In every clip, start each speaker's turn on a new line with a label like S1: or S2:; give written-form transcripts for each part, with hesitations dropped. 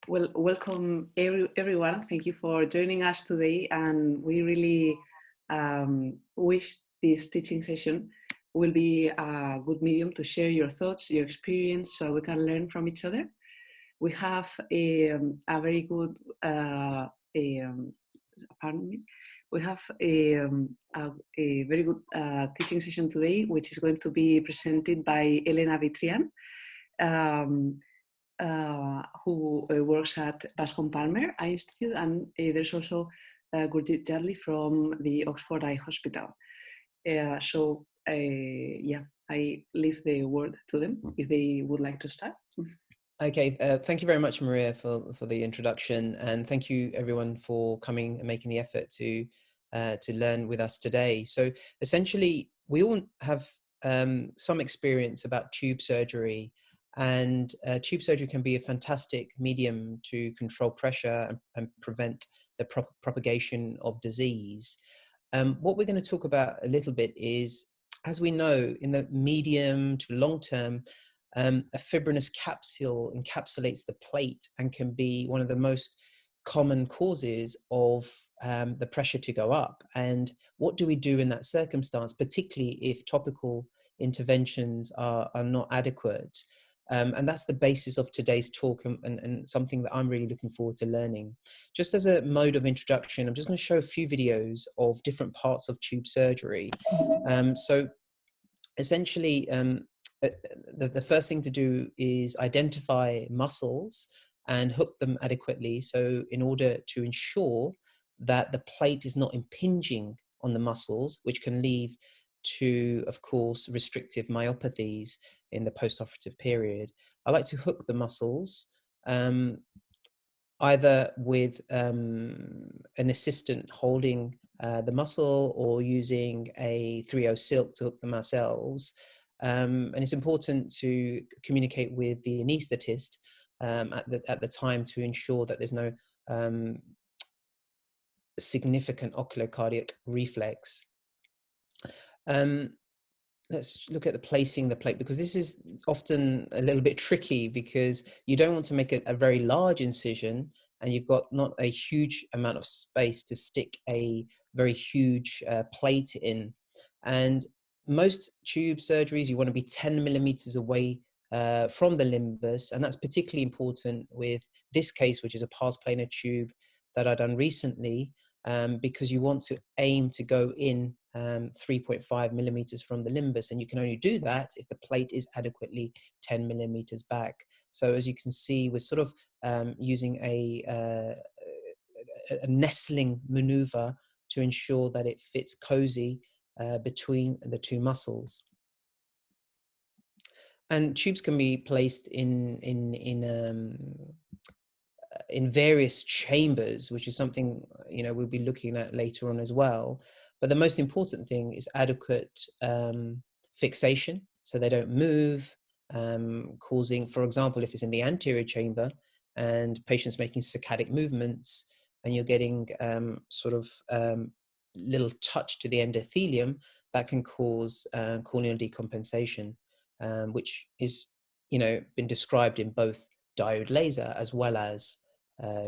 S1: Well, welcome everyone. Thank you for joining us today. And we really wish this teaching session will be a good medium to share your thoughts, your experience, so we can learn from each other. We have a very good, pardon me, we have a very good teaching session today, which is going to be presented by Elena Bitrian. Who works at Bascom Palmer Eye Institute, and there's also Gurjeet Jutley from the Oxford Eye Hospital. Yeah, I leave the word to them if they would like to start.
S2: Okay, thank you very much, Maria, for the introduction, and thank you everyone for coming and making the effort to learn with us today. So essentially, we all have some experience about tube surgery, and tube surgery can be a fantastic medium to control pressure and prevent the propagation of disease. What we're going to talk about a little bit is, as we know, in the medium to long term, a fibrinous capsule encapsulates the plate and can be one of the most common causes of the pressure to go up. And what do we do in that circumstance, particularly if topical interventions are not adequate? And that's the basis of today's talk, and something that I'm really looking forward to learning. Just as a mode of introduction, I'm just going to show a few videos of different parts of tube surgery. So essentially, the first thing to do is identify muscles and hook them adequately. So in order to ensure that the plate is not impinging on the muscles, which can lead to, of course, restrictive myopathies in the post-operative period. I like to hook the muscles either with an assistant holding the muscle or using a 3/0 silk to hook them ourselves. And it's important to communicate with the anaesthetist at the time to ensure that there's no significant ocular cardiac reflex. Let's look at the placing the plate, because this is often a little bit tricky, because you don't want to make a very large incision and you've got not a huge amount of space to stick a very huge plate in. And most tube surgeries, you want to be 10 millimeters away from the limbus, and that's particularly important with this case, which is a pars plana tube that I've done recently, because you want to aim to go in 3.5 millimeters from the limbus, and you can only do that if the plate is adequately 10 millimeters back. So as you can see, we're sort of using a nestling maneuver to ensure that it fits cozy between the two muscles. And tubes can be placed in various chambers, which is something we'll be looking at later on as well. But the most important thing is adequate fixation, so they don't move, causing, for example, if it's in the anterior chamber and patients making saccadic movements, and you're getting little touch to the endothelium, that can cause corneal decompensation, which is been described in both diode laser as well as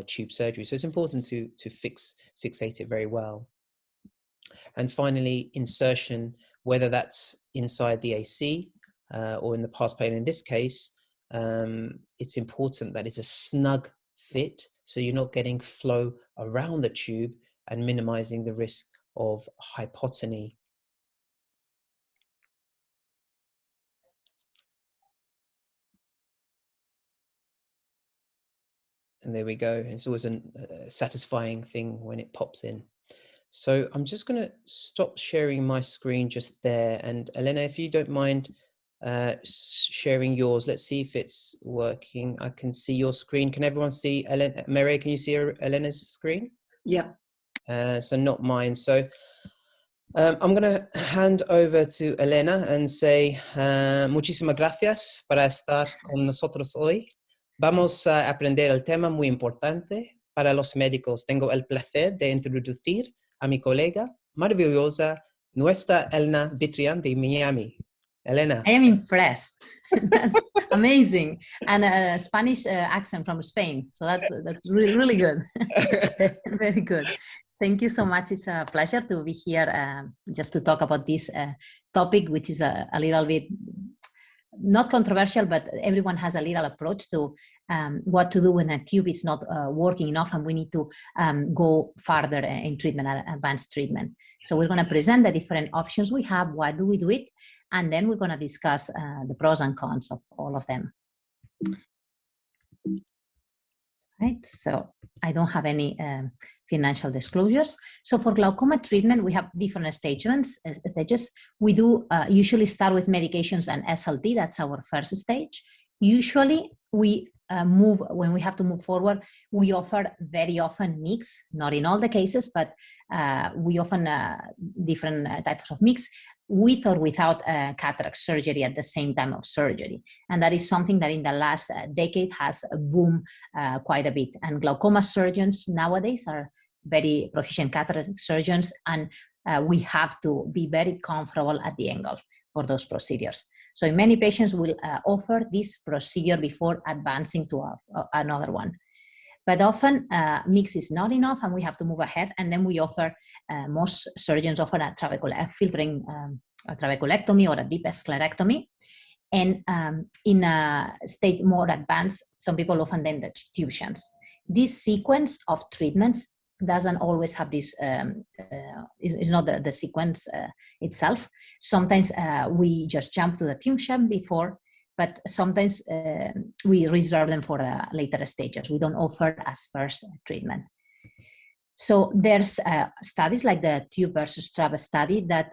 S2: tube surgery. So it's important to fixate it very well. And finally, insertion, whether that's inside the AC or in the pars plana in this case, it's important that it's a snug fit, so you're not getting flow around the tube and minimizing the risk of hypotony. And there we go. It's always a satisfying thing when it pops in. So I'm just going to stop sharing my screen just there. And Elena, if you don't mind sharing yours, let's see if it's working. I can see your screen. Can everyone see Elena? Maria, can you see Elena's screen?
S1: Yeah.
S2: So not mine. So I'm going to hand over to Elena and say muchísimas gracias por estar con nosotros hoy. Vamos a aprender el tema muy importante para los médicos. Tengo el placer de introducir a mi colega maravillosa, nuestra Elena Bitrian de Miami. Elena.
S3: I am impressed. That's amazing. And a Spanish accent from Spain. So that's really, really good. Very good. Thank you so much. It's a pleasure to be here just to talk about this topic, which is a little bit not controversial, but everyone has a little approach to what to do when a tube is not working enough and we need to go further in treatment, advanced treatment. So we're going to present the different options we have, why do we do it, and then we're going to discuss the pros and cons of all of them. Right, so I don't have any financial disclosures. So for glaucoma treatment, we have different stages. We do usually start with medications and SLT. That's our first stage. Usually we when we have to move forward, we offer very often mix, not in all the cases, but we often different types of mix with or without cataract surgery at the same time of surgery. And that is something that in the last decade has boomed quite a bit. And glaucoma surgeons nowadays are very proficient cataract surgeons, and we have to be very comfortable at the angle for those procedures. So in many patients will offer this procedure before advancing to another one. But often mix is not enough and we have to move ahead, and then we offer, most surgeons offer a filtering a trabeculectomy or a deep sclerectomy. And in a stage more advanced, some people often then the tube shunts. This sequence of treatments doesn't always have this, is not the sequence itself. Sometimes we just jump to the tube shunt before, but sometimes we reserve them for the later stages. We don't offer as first treatment. So there's studies like the tube versus trab study that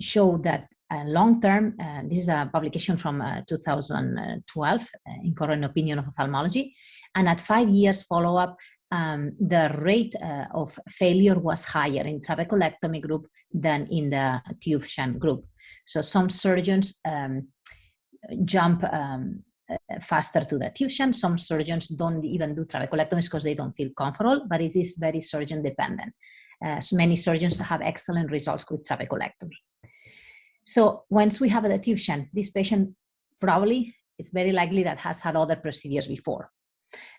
S3: show that long-term, this is a publication from 2012 in Current Opinion of Ophthalmology, and at 5 years follow-up, the rate of failure was higher in trabeculectomy group than in the tube shunt group. So some surgeons jump faster to the tube shunt. Some surgeons don't even do trabeculectomies because they don't feel comfortable, but it is very surgeon dependent. So many surgeons have excellent results with trabeculectomy. So once we have the tube shunt, this patient probably, it's very likely that has had other procedures before.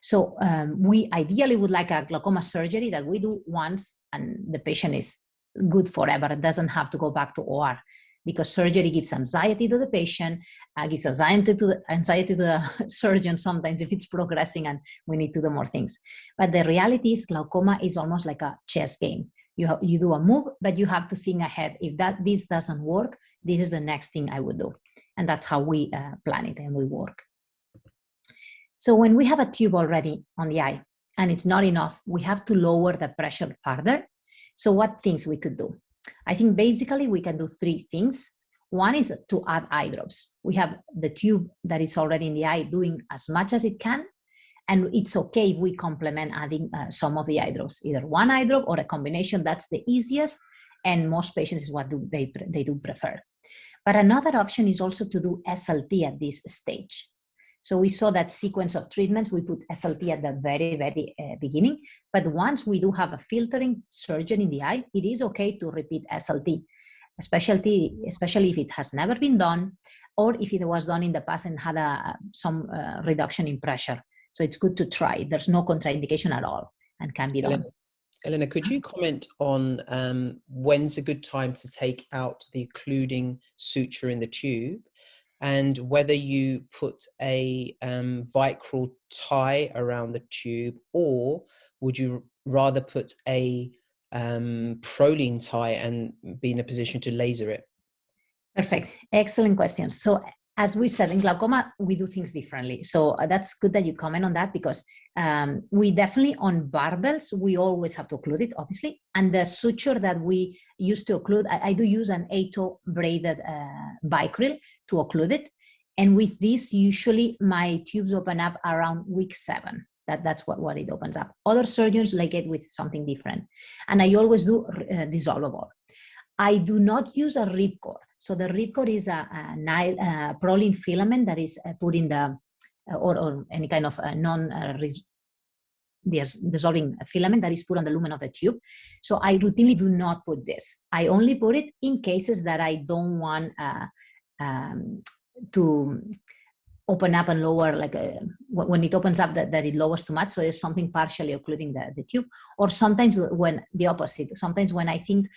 S3: So we ideally would like a glaucoma surgery that we do once and the patient is good forever. It doesn't have to go back to OR, because surgery gives anxiety to the patient, gives anxiety to the surgeon sometimes if it's progressing and we need to do more things. But the reality is glaucoma is almost like a chess game. You do a move, but you have to think ahead. If this doesn't work, this is the next thing I would do. And that's how we plan it and we work. So when we have a tube already on the eye and it's not enough, we have to lower the pressure further. So what things we could do? I think basically we can do three things. One is to add eye drops. We have the tube that is already in the eye doing as much as it can. And it's okay if we complement adding some of the eye drops, either one eye drop or a combination. That's the easiest. And most patients is what they do prefer. But another option is also to do SLT at this stage. So we saw that sequence of treatments, we put SLT at the very, very beginning. But once we do have a filtering surgery in the eye, it is okay to repeat SLT, especially if it has never been done, or if it was done in the past and had some reduction in pressure. So it's good to try. There's no contraindication at all and can be done.
S2: Elena, could you comment on when's a good time to take out the occluding suture in the tube, and whether you put a vicryl tie around the tube, or would you rather put a proline tie and be in a position to laser it?
S3: Perfect. Excellent question. So as we said, in glaucoma, we do things differently. So that's good that you comment on that, because we definitely, on barbells, we always have to occlude it, obviously. And the suture that we use to occlude, I do use an ATO braided vicryl to occlude it. And with this, usually my tubes open up around week 7. That's what it opens up. Other surgeons like it with something different. And I always do dissolvable. I do not use a ripcord. So the ripcord is a proline filament that is put in the, or any kind of dissolving filament that is put on the lumen of the tube. So I routinely do not put this. I only put it in cases that I don't want to open up and lower, like when it opens up that it lowers too much, so there's something partially occluding the tube. Or sometimes when the opposite, sometimes when I think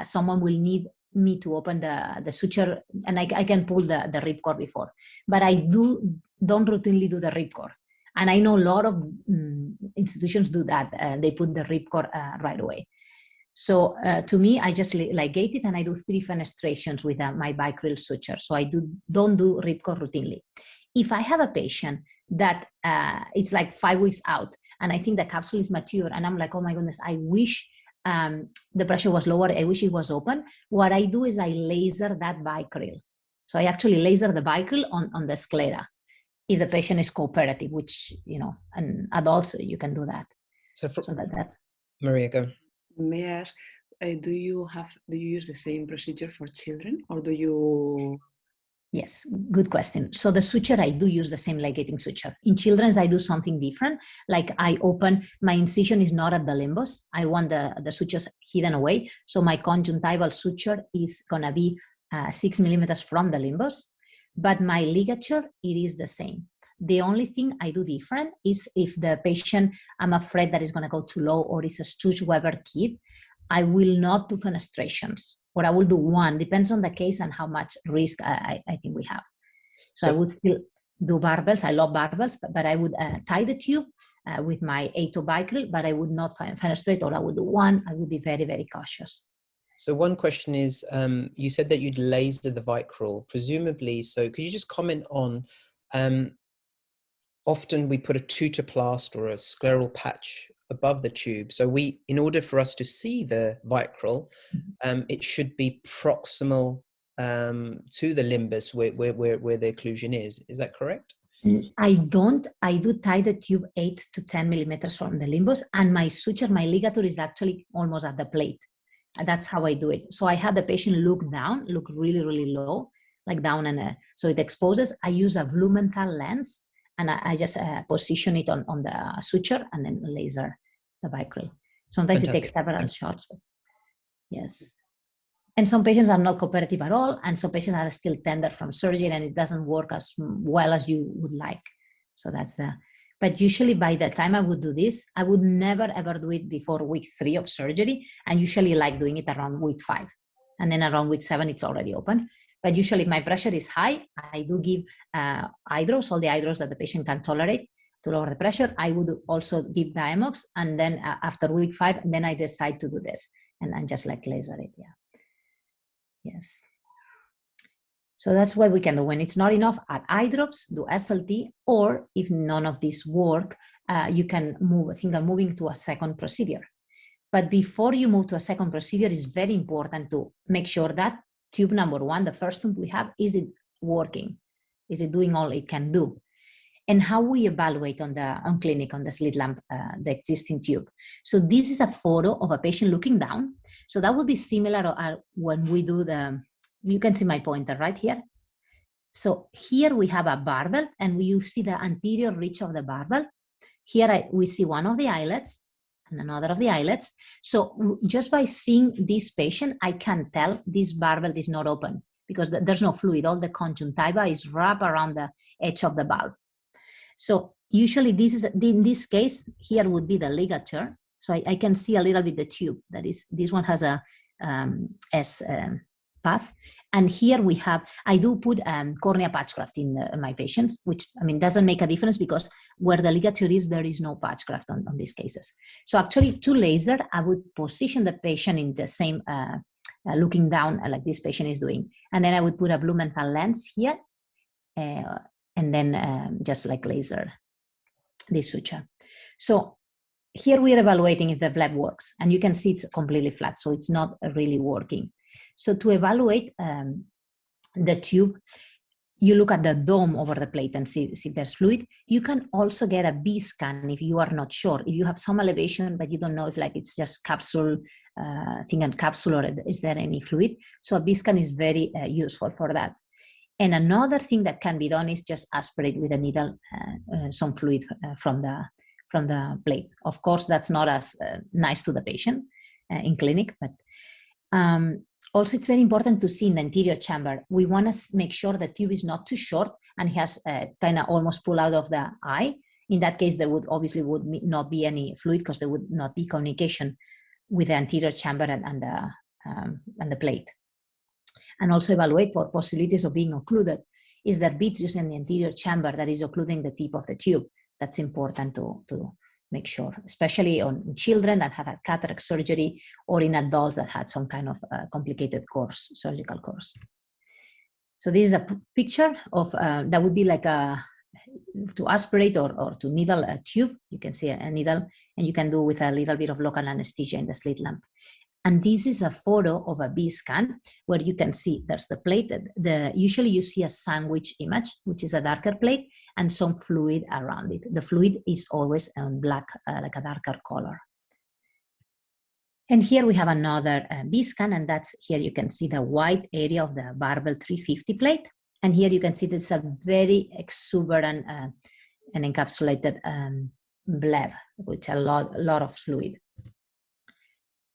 S3: someone will need me to open the suture, and I can pull the ripcord before, but I don't routinely do the ripcord. And I know a lot of institutions do that. They put the ripcord right away. So to me, I just ligate it, and I do 3 fenestrations with my bicryl suture. So I don't do ripcord routinely. If I have a patient that it's like 5 weeks out, and I think the capsule is mature, and I'm like, oh my goodness, I wish the pressure was lower, I wish it was open. What I do is I laser that bicryl. So I actually laser the bicryl on the sclera. If the patient is cooperative, which, and adults, you can do that.
S2: So
S3: that.
S2: Maria, go.
S1: May I ask, do you use the same procedure for children, or do you?
S3: Yes, good question. So the suture, I do use the same ligating suture. In children's, I do something different. Like I open, my incision is not at the limbus. I want the sutures hidden away. So my conjunctival suture is gonna be 6 millimeters from the limbus, but my ligature, it is the same. The only thing I do different is if the patient, I'm afraid that is gonna go too low, or is a Stutz-Weber kid, I will not do fenestrations, or I will do one, depends on the case and how much risk I think we have. So I would still do barbells. I love barbells, but I would tie the tube with my atobicryl, but I would not fenestrate, or I would do one. I would be very, very cautious.
S2: So one question is, you said that you'd laser the vicryl, presumably. So could you just comment on, often we put a tutoplast or a scleral patch above the tube. So in order for us to see the vicryl, it should be proximal to the limbus where the occlusion is. Is that correct?
S3: I do tie the tube 8 to 10 millimeters from the limbus, and my suture, my ligature is actually almost at the plate. And that's how I do it. So I have the patient look really, really low, like down, and so it exposes. I use a Blumenthal lens, and I just position it on the suture and then laser the vicryl. Sometimes Fantastic. It takes several shots. But yes. And some patients are not cooperative at all, and some patients are still tender from surgery, and it doesn't work as well as you would like. So that's but usually by the time I would do this, I would never ever do it before week 3 of surgery, and usually like doing it around week 5. And then around week 7, it's already open. But usually if my pressure is high, I do give eye drops, all the eye drops that the patient can tolerate to lower the pressure. I would also give Diamox, and then after week 5, then I decide to do this, and just like laser it, yeah. Yes. So that's what we can do. When it's not enough, add eye drops, do SLT, or if none of these work, you can think of moving to a second procedure. But before you move to a second procedure, it's very important to make sure that tube number 1, the first tube we have, is it working? Is it doing all it can do? And how we evaluate on clinic, on the slit lamp, the existing tube. So this is a photo of a patient looking down. So that would be similar to when we do you can see my pointer right here. So here we have a barbell, and you see the anterior reach of the barbell. Here we see one of the eyelets and another of the eyelets. So just by seeing this patient, I can tell this barbell is not open because there's no fluid. All the conjunctiva is wrapped around the edge of the valve. So usually in this case, here would be the ligature. So I can see a little bit the tube. That is, this one has a S path. And here we have, I do put cornea patch graft in my patients, which, I mean, doesn't make a difference because where the ligature is, there is no patch graft on these cases. So actually to laser, I would position the patient in the same, looking down like this patient is doing. And then I would put a Blumenthal lens here. And then just like laser this suture. So here we are evaluating if the bleb works, and you can see it's completely flat, so it's not really working. So to evaluate the tube, you look at the dome over the plate and see if there's fluid. You can also get a B scan if you are not sure. If you have some elevation, but you don't know if like it's just capsule, thing and capsule, or is there any fluid. So a B scan is very useful for that. And another thing that can be done is just aspirate with a needle some fluid from plate. Of course, that's not as nice to the patient in clinic, but also it's very important to see in the anterior chamber. We want to make sure the tube is not too short and has kind of almost pull out of the eye. In that case, there would obviously not be any fluid because there would not be communication with the anterior chamber and the plate. And also evaluate for possibilities of being occluded. Is there vitreous in the anterior chamber that is occluding the tip of the tube? That's important to make sure, especially on children that have had cataract surgery or in adults that had some kind of complicated course, surgical course. So this is a picture of, that would be like to aspirate or to needle a tube. You can see a needle, and you can do with a little bit of local anesthesia in the slit lamp. And this is a photo of a B scan where you can see there's the plate. Usually you see a sandwich image, which is a darker plate, and some fluid around it. The fluid is always black, like a darker color. And here we have another B scan, and that's here you can see the white area of the barbell 350 plate. And here you can see that it's a very exuberant and encapsulated bleb, which a lot of fluid.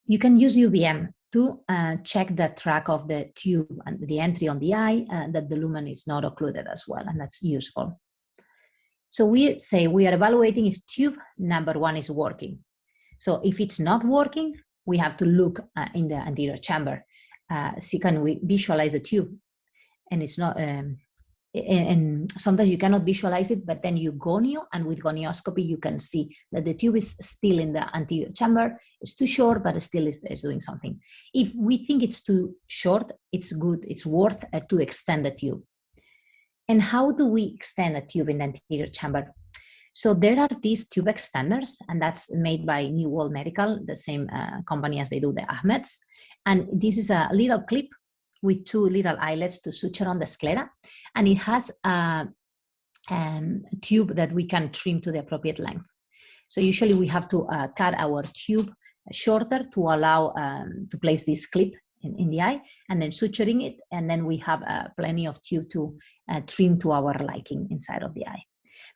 S3: You can use UVM to check the track of the tube and the entry on the eye, that the lumen is not occluded as well, and that's useful. So we say we are evaluating if tube number 1 is working. So if it's not working, we have to look in the anterior chamber. See, can we visualize the tube? And it's not, and sometimes you cannot visualize it, but then you gonio, and with gonioscopy you can see that the tube is still in the anterior chamber. It's too short, but it still is doing something. If we think it's too short, it's good, it's worth to extend the tube. And how do we extend a tube in the anterior chamber? So there are these tube extenders, and that's made by New World Medical, the same company as they do the Ahmeds. And this is a little clip with 2 little eyelets to suture on the sclera, and it has a tube that we can trim to the appropriate length. So usually we have to cut our tube shorter to allow to place this clip in the eye, and then suturing it, and then we have plenty of tube to trim to our liking inside of the eye.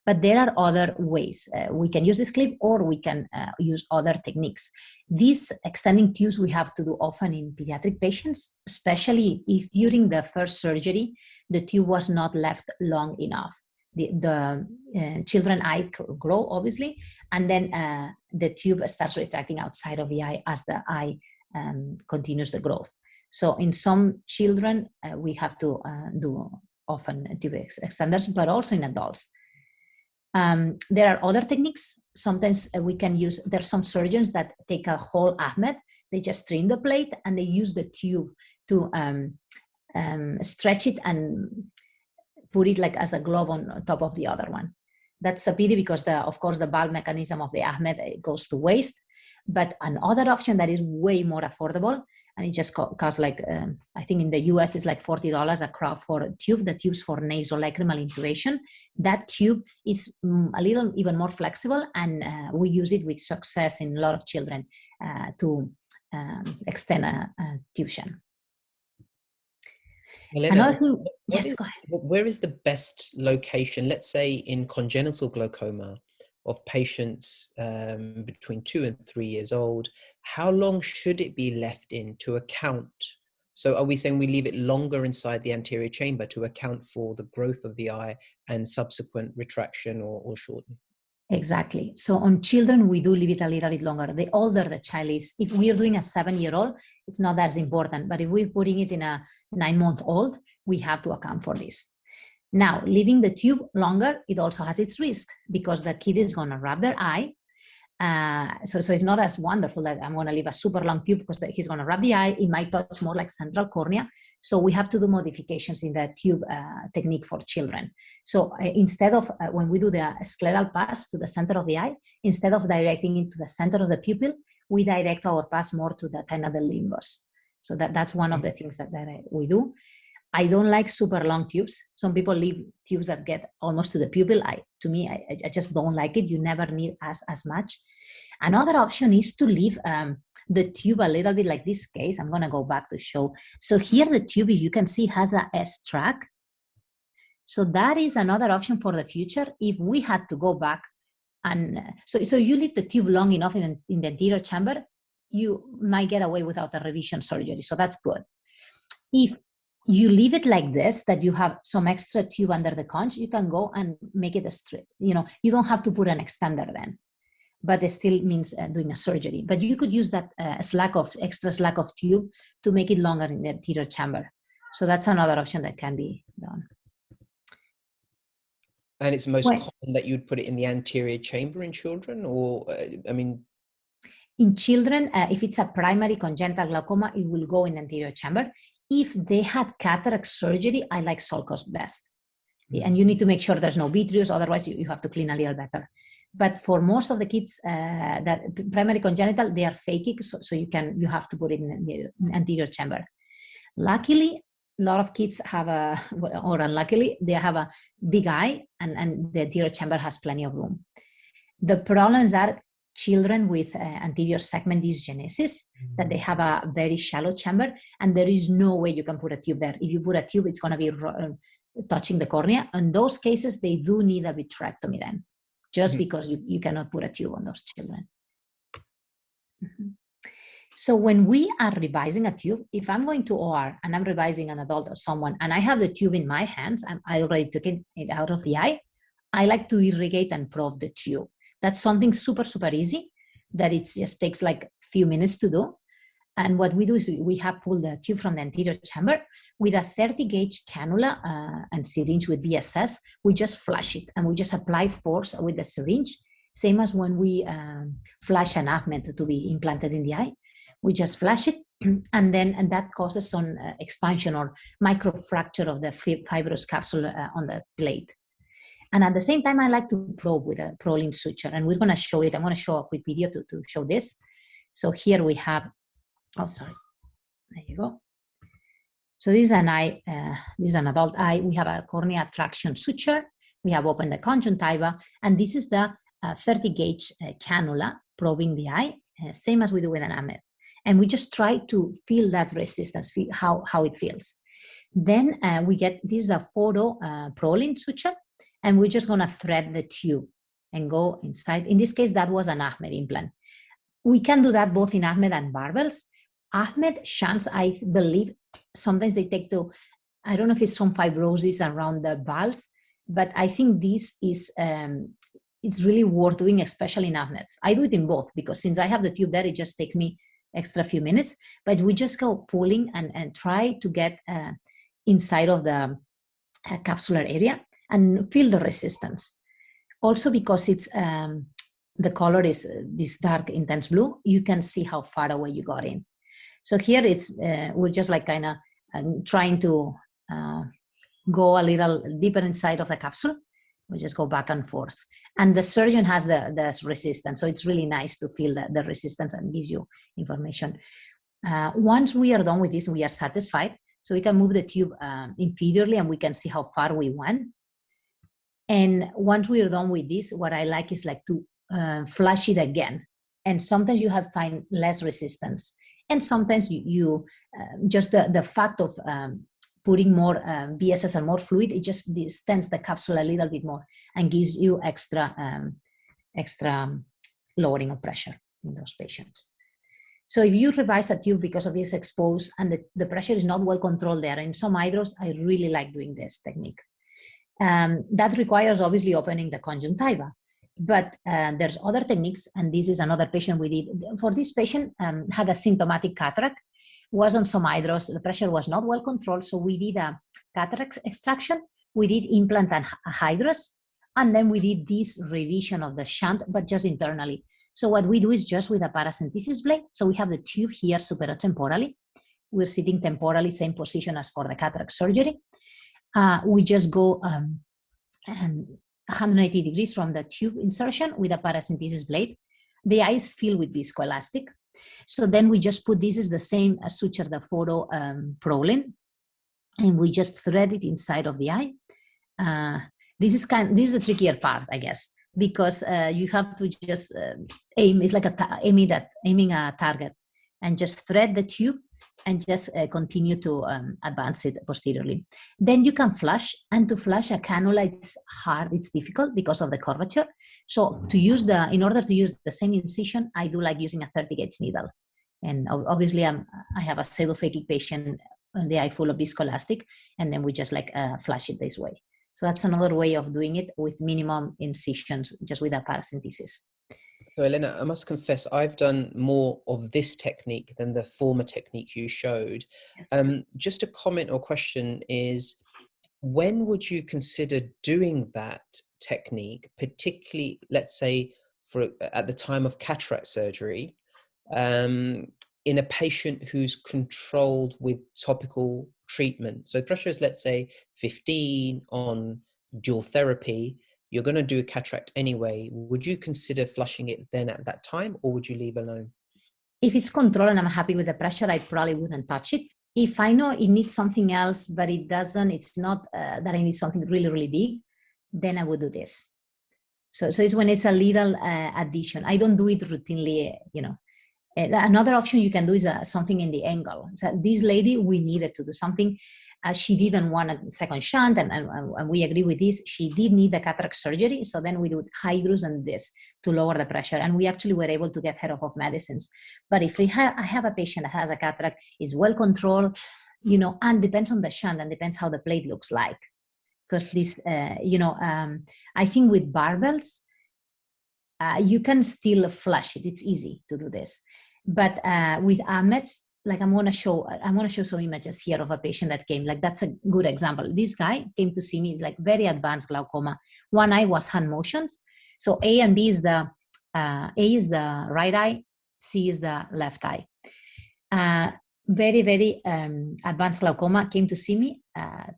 S3: But there are other ways. We can use this clip, or we can use other techniques. These extending tubes we have to do often in pediatric patients, especially if during the first surgery, the tube was not left long enough. The children's eye grow, obviously, and then the tube starts retracting outside of the eye as the eye continues the growth. So in some children, we have to do often tube extenders, but also in adults. There are other techniques. Sometimes we can use, there are some surgeons that take a whole Ahmed, they just trim the plate and they use the tube to stretch it and put it like as a glove on top of the other one. That's a pity because of course the valve mechanism of the Ahmed goes to waste. But another option that is way more affordable, and it just costs like, I think in the US it's like $40 a crowd for a tube, the tubes for nasolacrimal intubation. That tube is a little even more flexible, and we use it with success in a lot of children to extend a tuition.
S2: Elena,
S3: another thing, yes, go ahead.
S2: Where is the best location, let's say in congenital glaucoma, of patients between 2 and 3 years old? How long should it be left in to account? So are we saying we leave it longer inside the anterior chamber to account for the growth of the eye and subsequent retraction or shortening?
S3: Exactly. So on children, we do leave it a little bit longer. The older the child is, if we are doing a 7-year-old, it's not as important. But if we're putting it in a 9-month-old, we have to account for this. Now, leaving the tube longer, it also has its risk because the kid is going to rub their eye. So it's not as wonderful that I'm going to leave a super long tube because he's going to rub the eye. It might touch more like central cornea. So we have to do modifications in the tube technique for children. So instead of, when we do the scleral pass to the center of the eye, instead of directing it to the center of the pupil, we direct our pass more to the kind of the limbus. So that's one of the things that we do. I don't like super long tubes. Some people leave tubes that get almost to the pupil. To me, I just don't like it. You never need as much. Another option is to leave the tube a little bit like this case. I'm going to go back to show. So here the tube, if you can see, has a S-track. So that is another option for the future. If we had to go back And so you leave the tube long enough in the anterior chamber, you might get away without a revision surgery. So that's good. If you leave it like this, that you have some extra tube under the conch, you can go and make it a strip. You don't have to put an extender then, but it still means doing a surgery. But you could use that extra slack of tube to make it longer in the anterior chamber. So that's another option that can be done.
S2: And it's most common that you'd put it in the anterior chamber in children, or I mean,
S3: in children, if it's a primary congenital glaucoma, it will go in the anterior chamber. If they had cataract surgery, I like sulcus best. And you need to make sure there's no vitreous, otherwise you have to clean a little better. But for most of the kids that primary congenital, they are phakic, so you have to put it in the anterior chamber. Luckily, a lot of kids have or unluckily, they have a big eye, and the anterior chamber has plenty of room. The problems are children with anterior segment dysgenesis, that they have a very shallow chamber, and there is no way you can put a tube there. If you put a tube, it's going to be touching the cornea. In those cases, they do need a vitrectomy then, just because you cannot put a tube on those children. So when we are revising a tube, if I'm going to OR and I'm revising an adult or someone, and I have the tube in my hands, and I already took it out of the eye, I like to irrigate and probe the tube. That's something super, super easy, that it just takes like a few minutes to do. And what we do is we have pulled the tube from the anterior chamber with a 30 gauge cannula and syringe with BSS. We just flash it, and we just apply force with the syringe, same as when we flash an Ahmed to be implanted in the eye. We just flash it, and that causes some expansion or microfracture of the fibrous capsule on the plate. And at the same time, I like to probe with a Prolene suture, and we're going to show it. I'm going to show a quick video to show this. So here we have, oh, sorry, there you go. So this is an eye, this is an adult eye. We have a cornea traction suture. We have opened the conjunctiva, and this is the 30 gauge cannula probing the eye, same as we do with an Ahmed. And we just try to feel that resistance, feel how it feels. Then we get, this is a photo Prolene suture, and we're just gonna thread the tube and go inside. In this case, that was an Ahmed implant. We can do that both in Ahmed and barbells. Ahmed shunts, I believe, sometimes they take to, I don't know if it's some fibrosis around the valves, but I think this is, it's really worth doing, especially in Ahmeds. I do it in both, because since I have the tube there, it just takes me extra few minutes, but we just go pulling and try to get inside of the capsular area and feel the resistance. Also, because it's the color is this dark intense blue, you can see how far away you got in. So here it's we're just like kind of trying to go a little deeper inside of the capsule. We just go back and forth, and the surgeon has the resistance, so it's really nice to feel the resistance and gives you information. Once we are done with this, we are satisfied, so we can move the tube inferiorly, and we can see how far we went. And once we are done with this, what I like is like to flash it again, and sometimes you have find less resistance, and sometimes you just the fact of putting more BSS and more fluid, it just distends the capsule a little bit more and gives you extra lowering of pressure in those patients. So if you revise a tube because of this exposed and the pressure is not well controlled there, in some hydros, I really like doing this technique. That requires obviously opening the conjunctiva, but there's other techniques, and this is another patient we did. For this patient, had a symptomatic cataract, was on some hydros, the pressure was not well controlled, so we did a cataract extraction, we did implant and hydros, and then we did this revision of the shunt, but just internally. So what we do is just with a paracentesis blade, so we have the tube here superotemporally, we're sitting temporally, same position as for the cataract surgery. We just go 180 degrees from the tube insertion with a paracentesis blade. The eye is filled with viscoelastic. So then we just put, this is the same suture, the photo Prolene, and we just thread it inside of the eye. This is the trickier part, I guess, because you have to just aim. It's like aiming a target, and just thread the tube and just continue to advance it posteriorly. Then you can flush, and to flush a cannula, it's hard, it's difficult because of the curvature. So in order to use the same incision, I do like using a 30 gauge needle. And obviously I have a pseudophakic patient, the eye full of viscoelastic, and then we just like flush it this way. So that's another way of doing it with minimum incisions, just with a paracentesis.
S2: So Elena, I must confess, I've done more of this technique than the former technique you showed.
S3: Yes.
S2: Just a comment or question is, when would you consider doing that technique, particularly, let's say, at the time of cataract surgery, in a patient who's controlled with topical treatment? So pressure is, let's say, 15 on dual therapy. You're going to do a cataract anyway. Would you consider flushing it then at that time, or would you leave alone?
S3: If it's controlled and I'm happy with the pressure, I probably wouldn't touch it. If I know it needs something else, but it doesn't, it's not that I need something really, really big, then I would do this. So it's when it's a little addition. I don't do it routinely, you know. Another option you can do is something in the angle. So this lady, we needed to do something. She didn't want a second shunt, and we agree with this. She did need the cataract surgery, so then we do hydrous and this to lower the pressure, and we actually were able to get her off of medicines. But if I have a patient that has a cataract, is well controlled, you know, and depends on the shunt and depends how the plate looks like. Because this, I think with barbells, you can still flush it. It's easy to do this. But with AMETs, like I'm gonna show some images here of a patient that came. Like that's a good example. This guy came to see me. It's like very advanced glaucoma. One eye was hand motions. So A and B is the A is the right eye, C is the left eye. Very, very advanced glaucoma, came to see me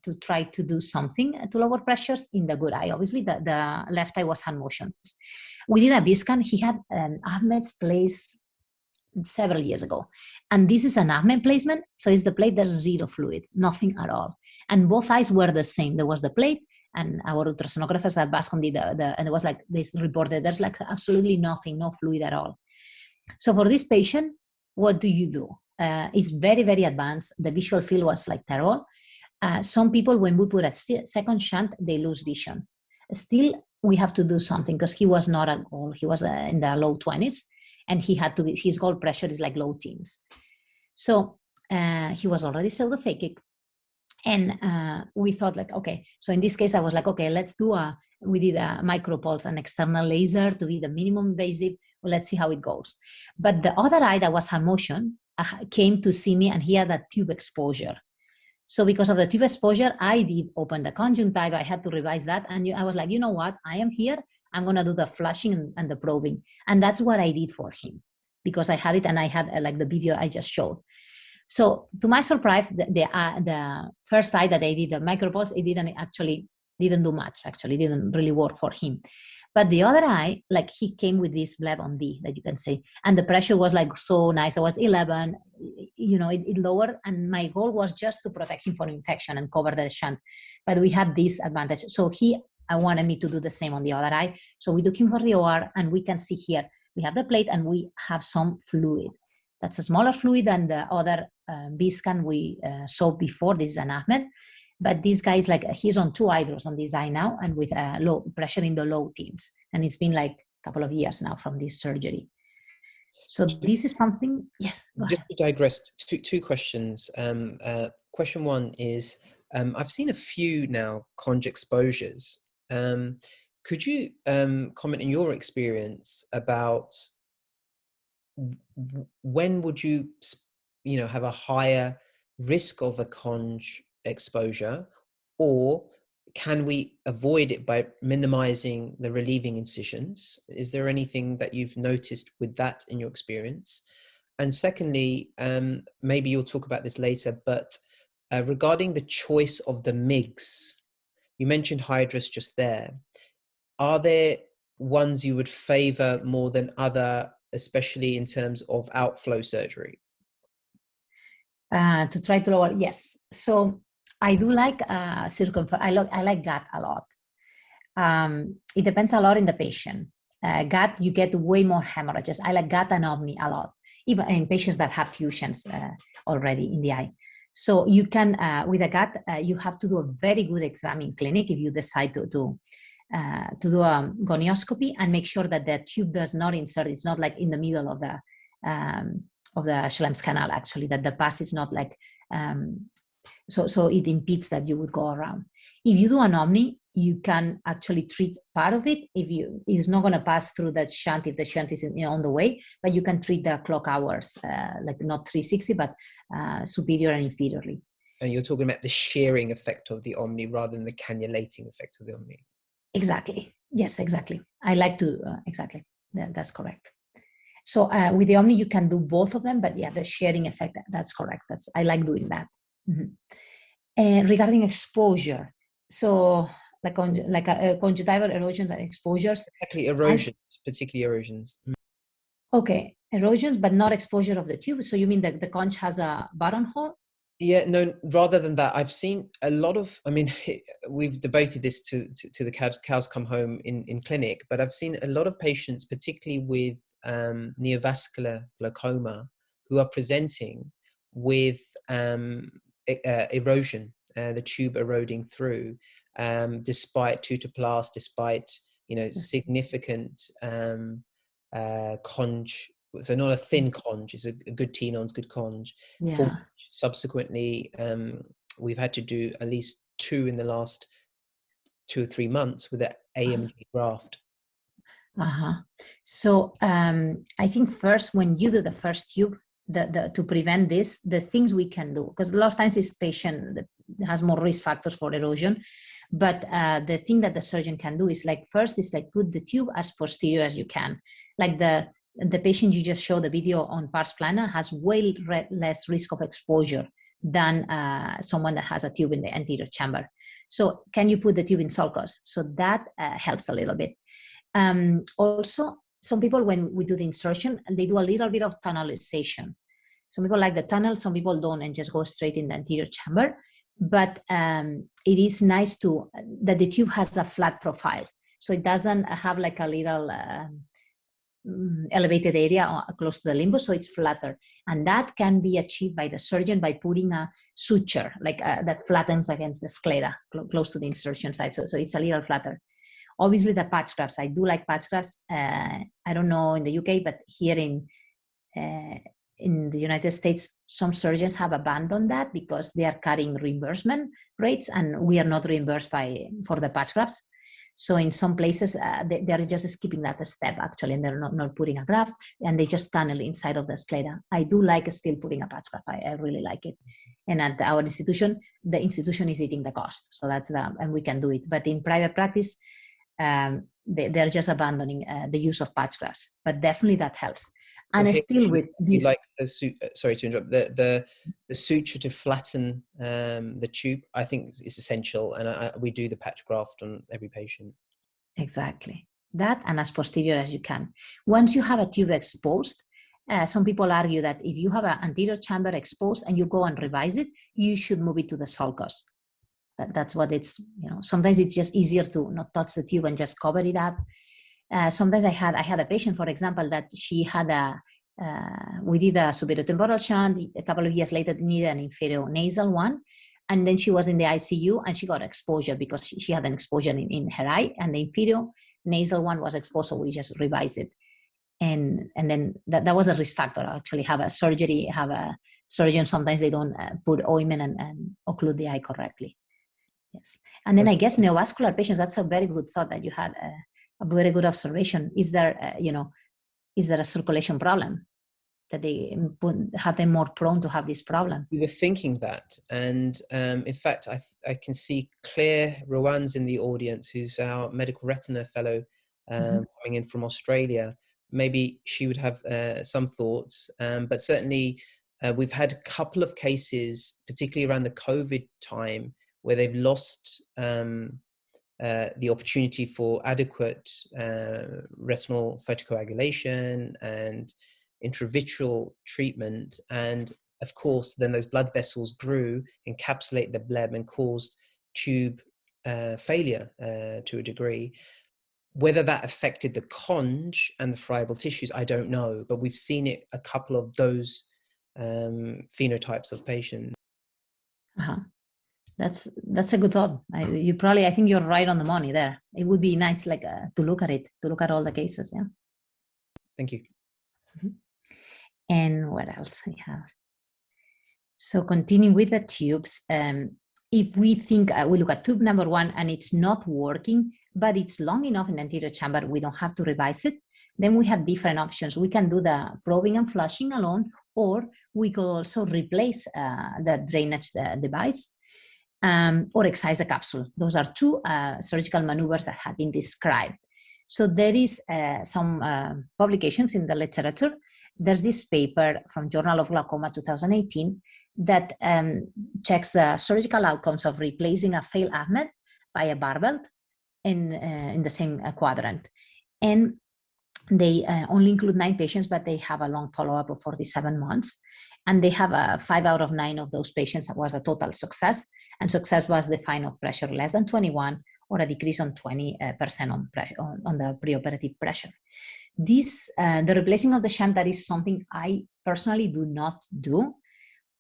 S3: to try to do something to lower pressures in the good eye. Obviously, the left eye was hand motions. We did a Bascom. He had AMETs placed several years ago. And this is an AMET placement. So it's the plate, there's zero fluid, nothing at all. And both eyes were the same. There was the plate, and our ultrasonographers at Bascom did and it was like, they reported there's like absolutely nothing, no fluid at all. So for this patient, what do you do? It's very, very advanced. The visual field was like terrible. Some people, when we put a second shunt, they lose vision. Still, we have to do something because he was not at all. He was in the low 20s, and he had to. His goal pressure is like low teens. So he was already pseudophakic, and we thought like, okay. So in this case, I was like, okay, let's do we did a micropulse, an external laser to be the minimum invasive. Well, let's see how it goes. But the other eye that was hand motion came to see me, and he had a tube exposure. So because of the tube exposure, I did open the conjunctiva. I had to revise that. And I was like, you know what? I am here. I'm going to do the flushing and the probing. And that's what I did for him because I had it and I had like the video I just showed. So to my surprise, the first eye that I did the micropulse, it didn't do much, actually didn't really work for him. But the other eye, like he came with this bleb on D that you can see. And the pressure was like so nice. It was 11, you know, it lowered. And my goal was just to protect him from infection and cover the shunt. But we had this advantage. So I wanted me to do the same on the other eye. So we took him for the OR, and we can see here, we have the plate and we have some fluid. That's a smaller fluid than the other Bascom we saw before. This is an AMET. But this guy is like, he's on 2 hydros on this eye now, and with low pressure in the low teens. And it's been like a couple of years now from this surgery. So this is something, yes.
S2: Just to digress, two questions. Question one is, I've seen a few now conj exposures. Could you comment on your experience about when would you have a higher risk of a conj exposure, or can we avoid it by minimizing the relieving incisions? Is there anything that you've noticed with that in your experience? And secondly, maybe you'll talk about this later, but regarding the choice of the MIGs, you mentioned hydrous just there. Are there ones you would favor more than other, especially in terms of outflow surgery?
S3: To try to lower, yes. So I do like circumference. I like gut a lot. It depends a lot in the patient. gut, you get way more hemorrhages. I like gut and omni a lot, even in patients that have tuitions already in the eye. So you can, with a gut, you have to do a very good exam in clinic if you decide to do a gonioscopy and make sure that the tube does not insert. It's not like in the middle of the Schlemm's canal, actually, that the pass is not like, so it impedes that you would go around. If you do an omni, you can actually treat part of it. It's not going to pass through the shunt if the shunt is on the way, but you can treat the clock hours, like not 360, but superior and inferiorly.
S2: And you're talking about the shearing effect of the omni rather than the cannulating effect of the omni.
S3: Exactly. Yes, exactly. I like to, exactly. That's correct. So with the omni, you can do both of them, but yeah, the shearing effect, that's correct. I like doing that. And regarding exposure, so like conjunctival erosions and exposures.
S2: Exactly, erosions, particularly erosions.
S3: Okay, erosions, but not exposure of the tube. So you mean that the conch has a buttonhole?
S2: Yeah, no, rather than that, I've seen a lot of, I mean, we've debated this to the cows come home in clinic, but I've seen a lot of patients, particularly with neovascular glaucoma, who are presenting with erosion, the tube eroding through, despite tutoplast, despite, significant conj. So not a thin conj, it's a good tenon's good conj.
S3: Yeah.
S2: Subsequently, we've had to do at least 2 in the last 2 or 3 months with the AMG graft.
S3: So I think first, when you do the first tube, to prevent this, the things we can do, because a lot of times this patient that has more risk factors for erosion, but the thing that the surgeon can do is first is put the tube as posterior as you can. Like the patient you just showed the video on pars plana has way less risk of exposure than someone that has a tube in the anterior chamber. So can you put the tube in sulcus? So that helps a little bit. Also, some people, when we do the insertion, they do a little bit of tunnelization. Some people like the tunnel, some people don't, and just go straight in the anterior chamber. But it is nice that the tube has a flat profile. So it doesn't have like a little elevated area close to the limbus, so it's flatter. And that can be achieved by the surgeon by putting a suture, that flattens against the sclera, close to the insertion site. So it's a little flatter. Obviously, the patch grafts, I do like patch grafts. I don't know in the UK, but here in the United States, some surgeons have abandoned that because they are cutting reimbursement rates, and we are not reimbursed for the patch grafts. So in some places, they're just skipping that step, actually, and they're not putting a graft, and they just tunnel inside of the sclera. I do like still putting a patch graft. I really like it. And at our institution, the institution is eating the cost. So and we can do it. But in private practice, they're just abandoning the use of patch grafts. But definitely that helps. And still with this,
S2: like sorry to interrupt, the suture to flatten the tube, I think is essential, and we do the patch graft on every patient.
S3: Exactly, that, and as posterior as you can. Once you have a tube exposed, some people argue that if you have an anterior chamber exposed and you go and revise it, you should move it to the sulcus. That's what it's, sometimes it's just easier to not touch the tube and just cover it up. Sometimes I had a patient, for example, that she had we did a superior-temporal shunt. A couple of years later, needed an inferior nasal one. And then she was in the ICU and she got exposure because she had an exposure in her eye, and the inferior nasal one was exposed, so we just revised it. And then that was a risk factor, actually. Have a surgeon, sometimes they don't put ointment and occlude the eye correctly. Yes. And then I guess neovascular patients, that's a very good thought that you had, a very good observation. Is there a circulation problem that they have them more prone to have this problem?
S2: We were thinking that, and in fact, I can see Claire Rowan's in the audience, who's our medical retina fellow coming in from Australia. Maybe she would have some thoughts, but certainly we've had a couple of cases, particularly around the COVID time, where they've lost the opportunity for adequate retinal photocoagulation and intravitreal treatment, and of course then those blood vessels grew, encapsulate the bleb, and caused tube failure to a degree. Whether that affected the conj and the friable tissues, I don't know, but we've seen it a couple of those phenotypes of patients.
S3: That's a good thought. I think you're right on the money there. It would be nice, like to look at it, to look at all the cases. Yeah.
S2: Thank you.
S3: And what else we have? So continuing with the tubes, if we think we look at tube number 1 and it's not working, but it's long enough in the anterior chamber, we don't have to revise it. Then we have different options. We can do the probing and flushing alone, or we could also replace the drainage device or excise the capsule. Those are two surgical maneuvers that have been described. So there is some publications in the literature. There's this paper from Journal of Glaucoma 2018 that checks the surgical outcomes of replacing a failed AFMED by a barbell in the same quadrant. And they only include 9 patients, but they have a long follow-up of 47 months. And they have 5 out of 9 of those patients was a total success. And success was defined of pressure less than 21 or a decrease on 20% on the preoperative pressure. This, the replacing of the shunt, that is something I personally do not do.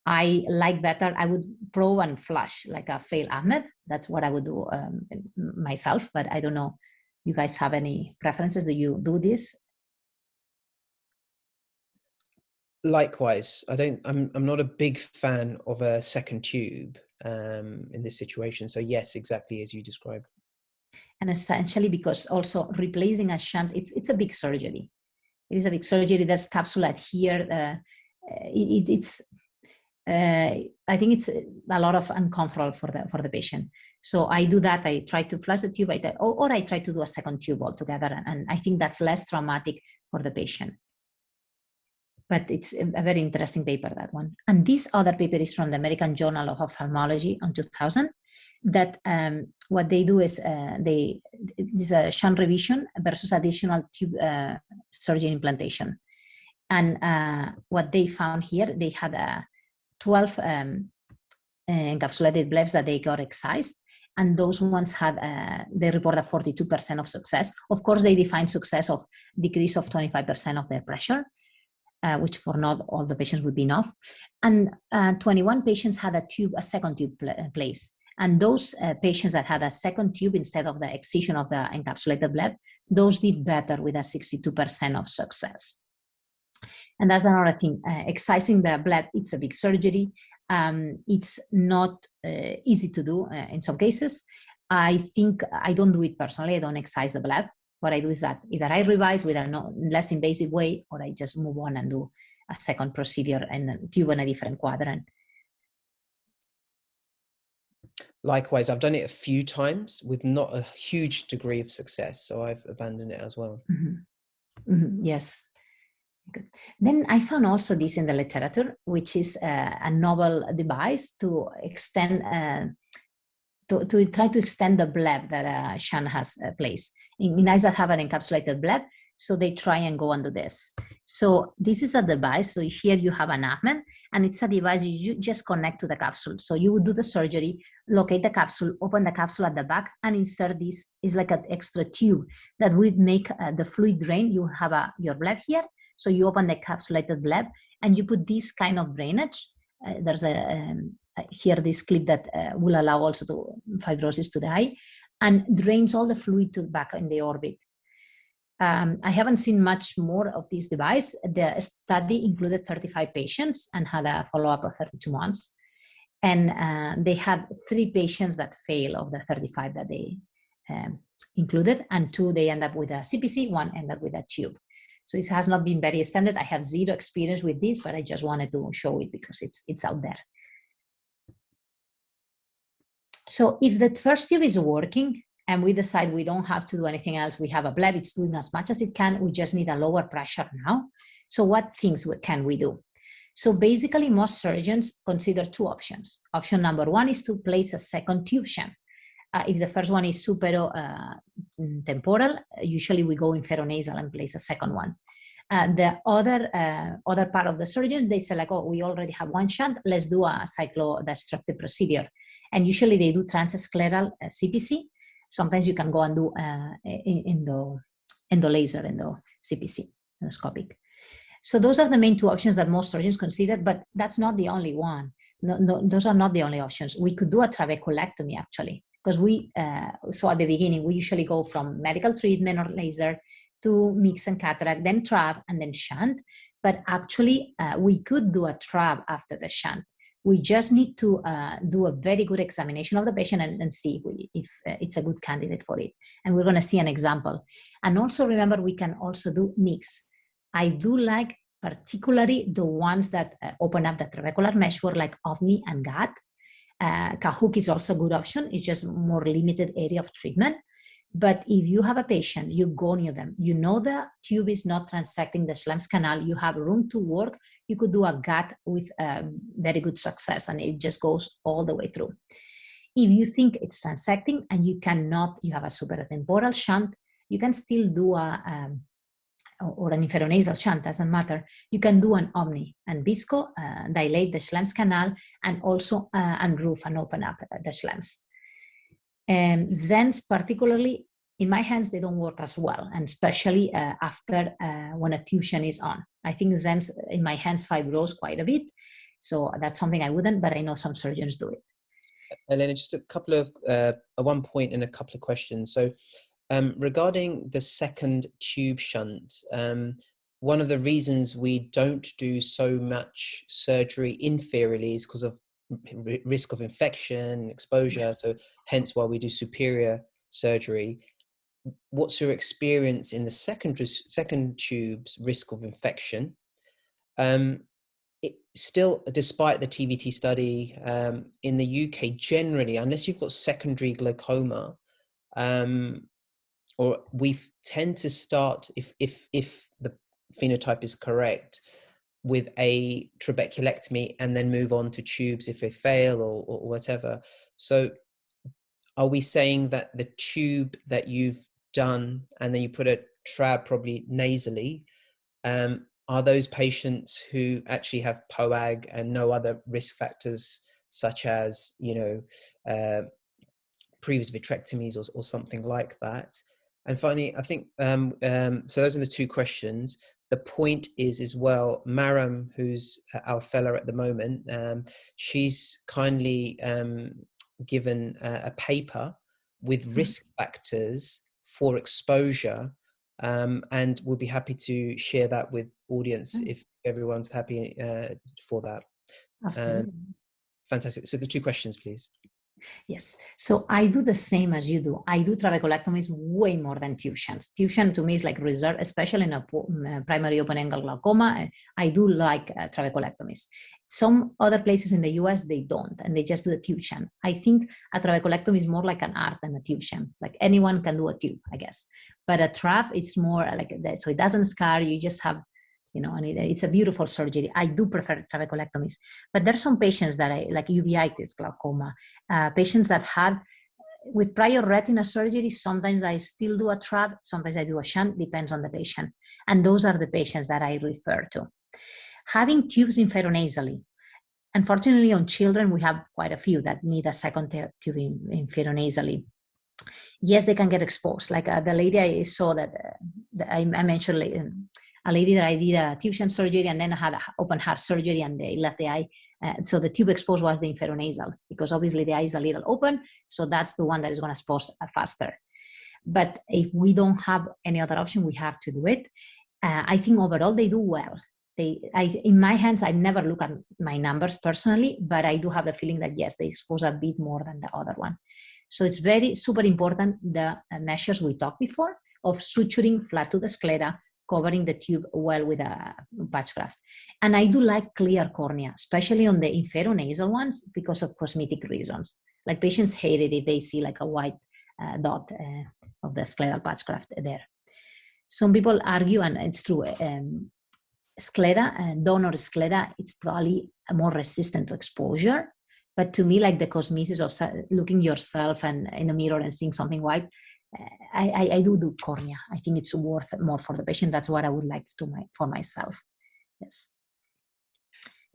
S3: I like better, I would probe and flush like a failed AFMED. That's what I would do myself, but I don't know. You guys have any preferences? Do you do this?
S2: Likewise, I'm not a big fan of a second tube in this situation. So yes, exactly as you described.
S3: And essentially because also replacing a shunt, it's a big surgery. It is a big surgery. There's capsule here. I think it's a lot of uncomfortable for the patient. So I do that. I try to flush the tube, or I try to do a second tube altogether. And I think that's less traumatic for the patient. But it's a very interesting paper, that one. And this other paper is from the American Journal of Ophthalmology on 2000, that what they do is this a shunt revision versus additional tube surgery implantation. And what they found here, they had 12 encapsulated blebs that they got excised, and those ones had, they report a 42% of success. Of course, they define success of decrease of 25% of their pressure, which for not all the patients would be enough. And 21 patients had a second tube placed. And those patients that had a second tube instead of the excision of the encapsulated bleb, those did better with a 62% of success. And that's another thing, excising the bleb, it's a big surgery. It's not easy to do in some cases. I think I don't do it personally. I don't excise the bleb. What I do is that either I revise with a less invasive way, or I just move on and do a second procedure and a tube in a different quadrant.
S2: Likewise, I've done it a few times with not a huge degree of success, so I've abandoned it as well.
S3: Mm-hmm. Mm-hmm. Yes. Good. Then I found also this in the literature, which is a novel device to extend, to try to extend the bleb that shunt has placed. In eyes that have an encapsulated bleb, so they try and go and do this. So this is a device. So here you have an AFMED, and it's a device you just connect to the capsule. So you would do the surgery, locate the capsule, open the capsule at the back, and insert this. Is like an extra tube that would make the fluid drain. You have your bleb here. So you open the encapsulated bleb and you put this kind of drainage. There's here this clip that will allow also to fibrosis to the eye and drains all the fluid to back in the orbit. I haven't seen much more of this device. The study included 35 patients and had a follow-up of 32 months. And they had 3 patients that failed of the 35 that they included, and 2 they end up with a CPC, 1 ended up with a tube. So it has not been very extended. I have 0 experience with this, but I just wanted to show it because it's out there. So if the first tube is working and we decide we don't have to do anything else, we have a bleb, it's doing as much as it can, we just need a lower pressure now. So what things can we do? So basically most surgeons consider 2 options. Option number 1 is to place a second tube shunt. If the first one is supero-temporal, usually we go inferonasal and place a second one. The other part of the surgeons, they say like, oh, we already have 1 shunt, let's do a cyclodestructive procedure. And usually they do transscleral CPC, sometimes you can go and do endo laser, endo CPC, endoscopic. So those are the main two options that most surgeons consider, but that's not the only one. No, those are not the only options. We could do a trabeculectomy actually, because we so at the beginning we usually go from medical treatment or laser to mix and cataract, then trab, and then shunt. But actually, we could do a trab after the shunt. We just need to do a very good examination of the patient and see if it's a good candidate for it. And we're going to see an example. And also remember, we can also do mix. I do like particularly the ones that open up the trabecular meshwork, like OVNI and GAT. Cahook is also a good option. It's just more limited area of treatment. But if you have a patient, you gonio them, you know the tube is not transecting the Schlemm's canal, you have room to work, you could do a GAT with very good success, and it just goes all the way through. If you think it's transecting and you cannot, you have a supratemporal shunt, you can still do or an inferonasal shunt, doesn't matter. You can do an OVNI and visco, dilate the Schlemm's canal, and also unroof and open up the Schlemm's. Xens, particularly in my hands, they don't work as well, and especially after when a tube shunt is on. I think Xens in my hands fibrose quite a bit, so that's something I wouldn't, but I know some surgeons do it.
S2: Elena, just a couple of one point and a couple of questions. So regarding the second tube shunt, one of the reasons we don't do so much surgery inferiorly is because of risk of infection, exposure, so hence why we do superior surgery. What's your experience in the second tube's risk of infection? It still, despite the TVT study, in the UK generally, unless you've got secondary glaucoma, or we tend to start, if the phenotype is correct, with a trabeculectomy and then move on to tubes if they fail or whatever. So are we saying that the tube that you've done and then you put a trab probably nasally, are those patients who actually have POAG and no other risk factors such as, you know, previous vitrectomies or something like that? And finally, I think, so those are the two questions. The point is as well, Maram, who's our fellow at the moment, she's kindly given a paper with risk factors for exposure, and we'll be happy to share that with audience if everyone's happy for that.
S3: Absolutely.
S2: Fantastic. So the two questions, please.
S3: Yes, so I do the same as you do. I do trabeculectomies way more than tube shunts. Tube shunt to me is like reserved, especially in a primary open-angle glaucoma. I do like trabeculectomies. Some other places in the US, they don't, and they just do the tube shunt. I think a trabeculectomy is more like an art than a tube shunt. Like anyone can do a tube, I guess. But a trab, it's more like that. So it doesn't scar, you just have, you know, and it's a beautiful surgery. I do prefer trabeculectomies, but there are some patients that like uveitis, glaucoma, patients that had with prior retina surgery. Sometimes I still do a trab, sometimes I do a shunt, depends on the patient. And those are the patients that I refer to. Having tubes inferonasally, unfortunately on children, we have quite a few that need a second tube inferonasally. Yes, they can get exposed. Like the lady I saw that I mentioned, a lady that I did a tube shunt surgery and then had open heart surgery and they left the eye. So the tube exposed was the inferonasal because obviously the eye is a little open. So that's the one that is going to expose faster. But if we don't have any other option, we have to do it. I think overall they do well. In my hands, I never look at my numbers personally, but I do have the feeling that yes, they expose a bit more than the other one. So it's very super important, the measures we talked before of suturing flat to the sclera, covering the tube well with a patch graft. And I do like clear cornea, especially on the inferonasal ones because of cosmetic reasons. Like patients hate it if they see like a white dot of the scleral patch graft there. Some people argue, and it's true, sclera, donor sclera, it's probably more resistant to exposure. But to me, like the cosmesis of looking yourself and in the mirror and seeing something white, I do cornea. I think it's worth more for the patient. That's what I would like to do for myself. Yes.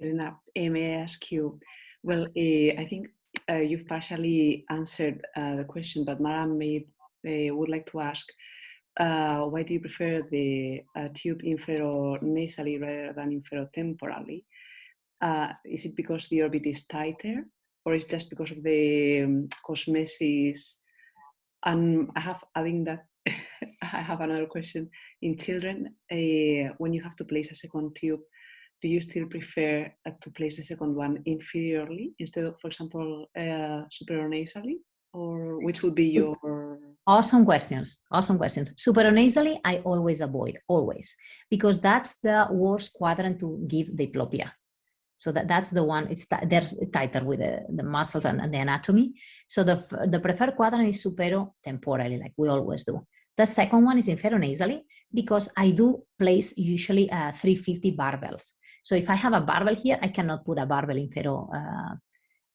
S1: Elena, may I ask you? Well, I think you've partially answered the question, but Mara would like to ask, why do you prefer the tube inferonasally rather than inferotemporally? Is it because the orbit is tighter, or is it just because of the cosmesis? And adding that, I have another question. In children, when you have to place a second tube, do you still prefer to place the second one inferiorly instead of, for example, supranasally? Or which would be your...
S3: Awesome questions. Awesome questions. Supranasally, I always avoid, always, because that's the worst quadrant to give diplopia. So that's the one, they're tighter with the muscles and the anatomy. So the preferred quadrant is supero-temporally, like we always do. The second one is inferonasally, because I do place usually 350 barbells. So if I have a barbell here, I cannot put a barbell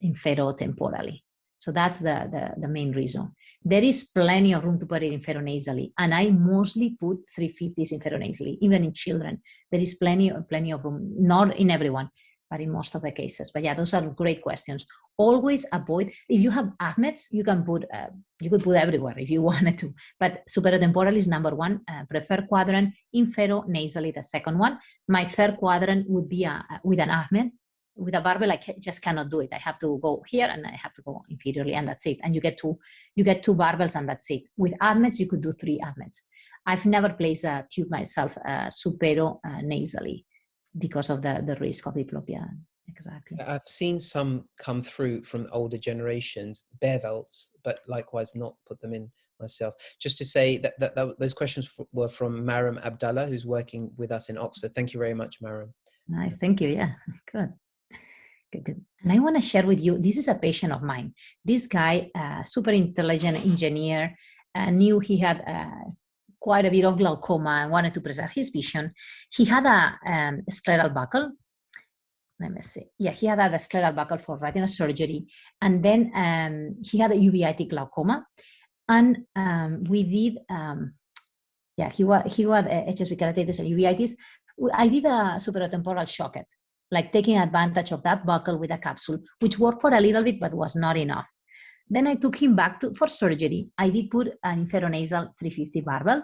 S3: inferotemporally. So that's the main reason. There is plenty of room to put it inferonasally, and I mostly put 350s inferonasally. Even in children, there is plenty of room. Not in everyone, but in most of the cases. But yeah, those are great questions. Always avoid, if you have Ahmeds, you can put, you could put everywhere if you wanted to, but supero-temporal is number one, preferred quadrant, inferonasally the second one. My third quadrant would be with an Ahmed. With a barbell, I just cannot do it. I have to go here and I have to go inferiorly, and that's it. And you get two barbells and that's it. With Ahmeds, you could do 3 Ahmeds. I've never placed a tube myself supero-nasally because of the risk of diplopia. Exactly.
S2: I've seen some come through from older generations, bare belts, but likewise not put them in myself. Just to say that those questions were from Maram Abdallah, who's working with us in Oxford. Thank you very much, Maram.
S3: Nice, thank you. Yeah, good. Good. And I want to share with you, this is a patient of mine. This guy, super intelligent engineer, knew he had quite a bit of glaucoma and wanted to preserve his vision. He had a scleral buckle. Let me see. Yeah, he had a scleral buckle for retina surgery. And then he had a uveitic glaucoma. And we did, he had HSV keratitis and uveitis. I did a superotemporal shocket, like taking advantage of that buckle with a capsule, which worked for a little bit, but was not enough. Then I took him back for surgery. I did put an inferonasal 350 barbell.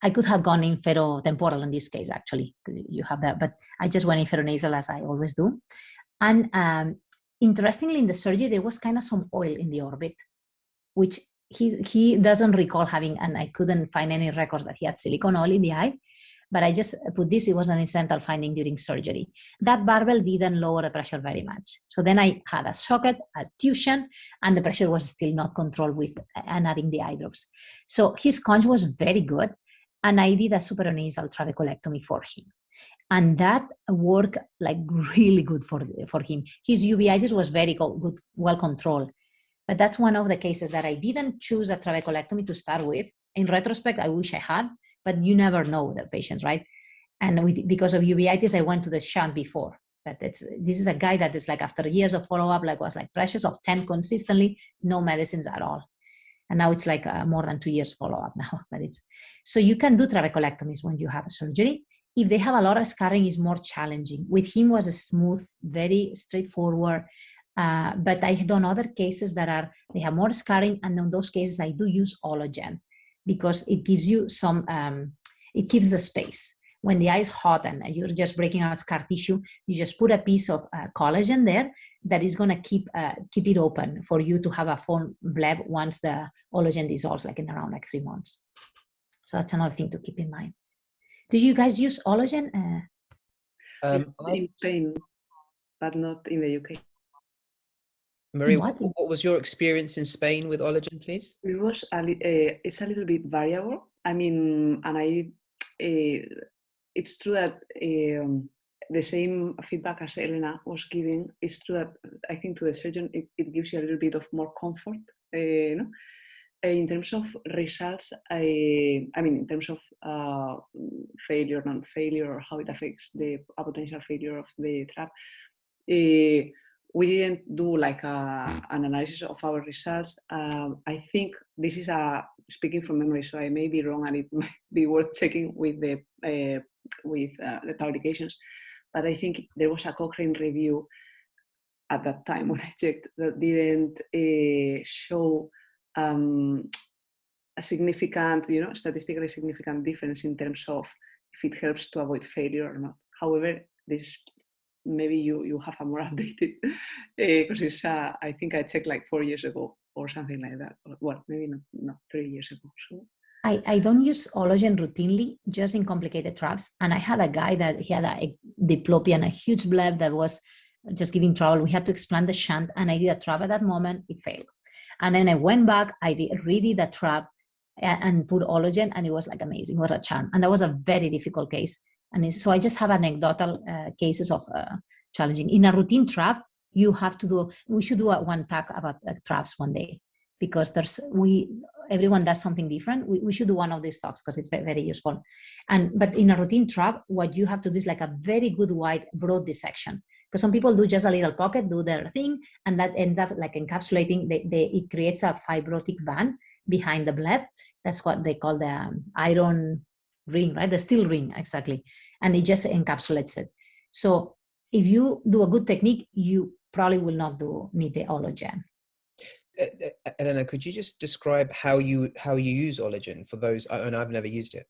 S3: I could have gone inferotemporal in this case, actually. You have that, but I just went inferonasal as I always do. And interestingly, in the surgery, there was kind of some oil in the orbit, which he doesn't recall having, and I couldn't find any records that he had silicone oil in the eye. But I just put this, it was an incidental finding during surgery. That barbell didn't lower the pressure very much. So then I had a socket, a tuition, and the pressure was still not controlled with and adding the eye drops. So his conj was very good. And I did a supranasal trabeculectomy for him. And that worked like really good for him. His uveitis was very good, well controlled. But that's one of the cases that I didn't choose a trabeculectomy to start with. In retrospect, I wish I had. But you never know the patient, right? And because of uveitis, I went to the shunt before. But this is a guy that is like after years of follow-up, was like pressures of 10 consistently, no medicines at all. And now it's like more than 2 years follow-up now. But so you can do trabeculectomies when you have a surgery. If they have a lot of scarring, it's more challenging. With him was a smooth, very straightforward. But I have done other cases they have more scarring, and in those cases I do use Ologen, because it gives you some, it keeps the space. When the eye is hot and you're just breaking out scar tissue, you just put a piece of collagen there that is going to keep it open for you to have a full bleb once the Ologen dissolves, like in around 3 months. So that's another thing to keep in mind. Do you guys use Ologen?
S1: In Spain, but not in the UK.
S2: Maria, what was your experience in Spain with Ologen, please?
S1: It was it's a little bit variable. I mean, and it's true that the same feedback as Elena was giving. It's true that I think to the surgeon it gives you a little bit of more comfort. In terms of results, I mean, in terms of failure, non-failure, or how it affects a potential failure of the trap. We didn't do like an analysis of our results. I think this is speaking from memory, so I may be wrong, and it might be worth checking with the publications. But I think there was a Cochrane review at that time when I checked, that didn't show a significant, statistically significant difference in terms of if it helps to avoid failure or not. However, this maybe you have a more updated, because it's I think I checked like 4 years ago or something like that. Well, maybe not 3 years ago. So
S3: I don't use Ologen routinely, just in complicated traps. And I had a guy that he had a diplopia and a huge bleb that was just giving trouble. We had to explant the shunt, and I did a trap at that moment. It failed. And then I went back, I redid the trap and put Ologen, and it was like amazing. It was a charm. And that was a very difficult case. And so I just have anecdotal cases of challenging. In a routine trap, you have to do, we should do one talk about traps one day, because everyone does something different. We should do one of these talks because it's very, very useful. But in a routine trap, what you have to do is like a very good wide broad dissection. Because some people do just a little pocket, do their thing, and that ends up like encapsulating. It creates a fibrotic band behind the bleb. That's what they call the iron ring, right? The steel ring, exactly. And it just encapsulates it. So if you do a good technique, you probably will not need the Ologen.
S2: Elena, could you just describe how you use Ologen for those? And I've never used it.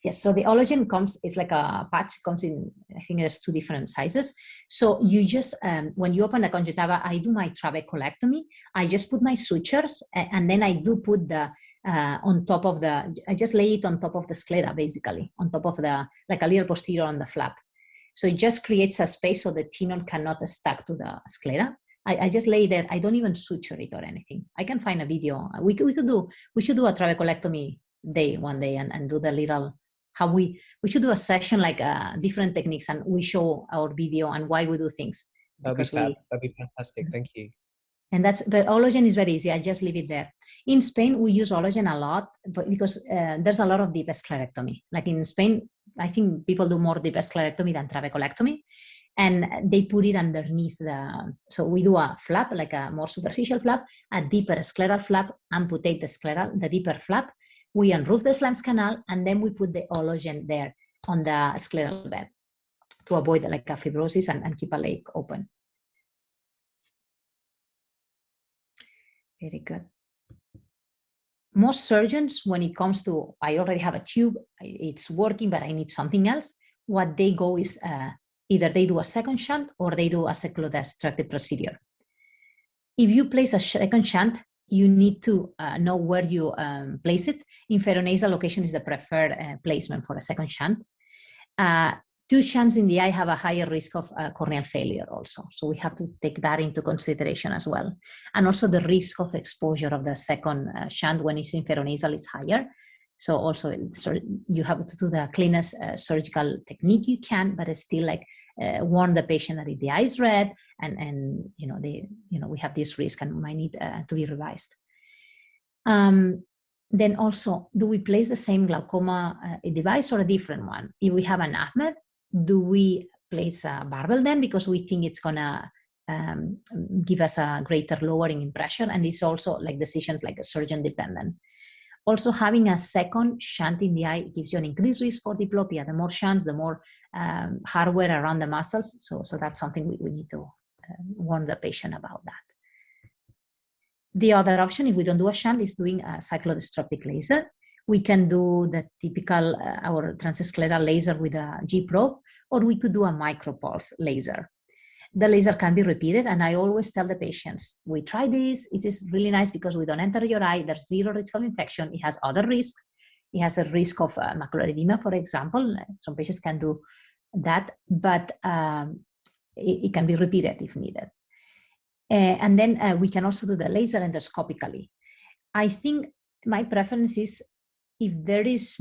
S3: Yes, so the Ologen it's like a patch, comes in, I think there's 2 different sizes. So you just, when you open the conjunctiva, I do my trabeculectomy. I just put my sutures, and then I do put the, on top of I just lay it on top of the sclera, basically, on top of like a little posterior on the flap. So it just creates a space so the tenon cannot stack to the sclera. I just lay there. I don't even suture it or anything. I can find a video. We should do a trabeculectomy one day and do the little, we should do a session like different techniques, and we show our video and why we do things.
S2: That'd be fantastic. Thank you.
S3: And but Ologen is very easy. I just leave it there. In Spain, we use Ologen a lot, but because there's a lot of deep sclerectomy. Like in Spain, I think people do more deep sclerectomy than trabeculectomy, and they put it underneath so we do a flap, like a more superficial flap, a deeper scleral flap, amputate the deeper flap. We unroof the Slams canal, and then we put the Ologen there on the scleral bed to avoid like a fibrosis and keep a lake open. Very good. Most surgeons, when it comes to, I already have a tube, it's working, but I need something else, what they go is either they do a second shunt or they do a cyclodestructive procedure. If you place a second shunt, you need to know where you place it. Inferonasal location is the preferred placement for a second shunt. 2 shunts in the eye have a higher risk of corneal failure also. So we have to take that into consideration as well. And also the risk of exposure of the second shunt when it's inferonasal is higher. So also you have to do the cleanest surgical technique you can, but it's still like warn the patient that if the eye is red and we have this risk and might need to be revised. Then also, do we place the same glaucoma device or a different one? If we have an Ahmed, do we place a barbell then because we think it's gonna give us a greater lowering in pressure? And it's also like decisions like a surgeon dependent. Also, having a second shunt in the eye gives you an increased risk for diplopia. The more shunts, the more hardware around the muscles. So that's something we need to warn the patient about that. The other option, if we don't do a shunt, is doing a cyclodestructive laser. We can do the typical, our transscleral laser with a G probe, or we could do a micropulse laser. The laser can be repeated, and I always tell the patients, we try this, it is really nice because we don't enter your eye, there's 0 risk of infection, it has other risks. It has a risk of macular edema, for example. Some patients can do that, but it can be repeated if needed. And then we can also do the laser endoscopically. I think my preference is if there is,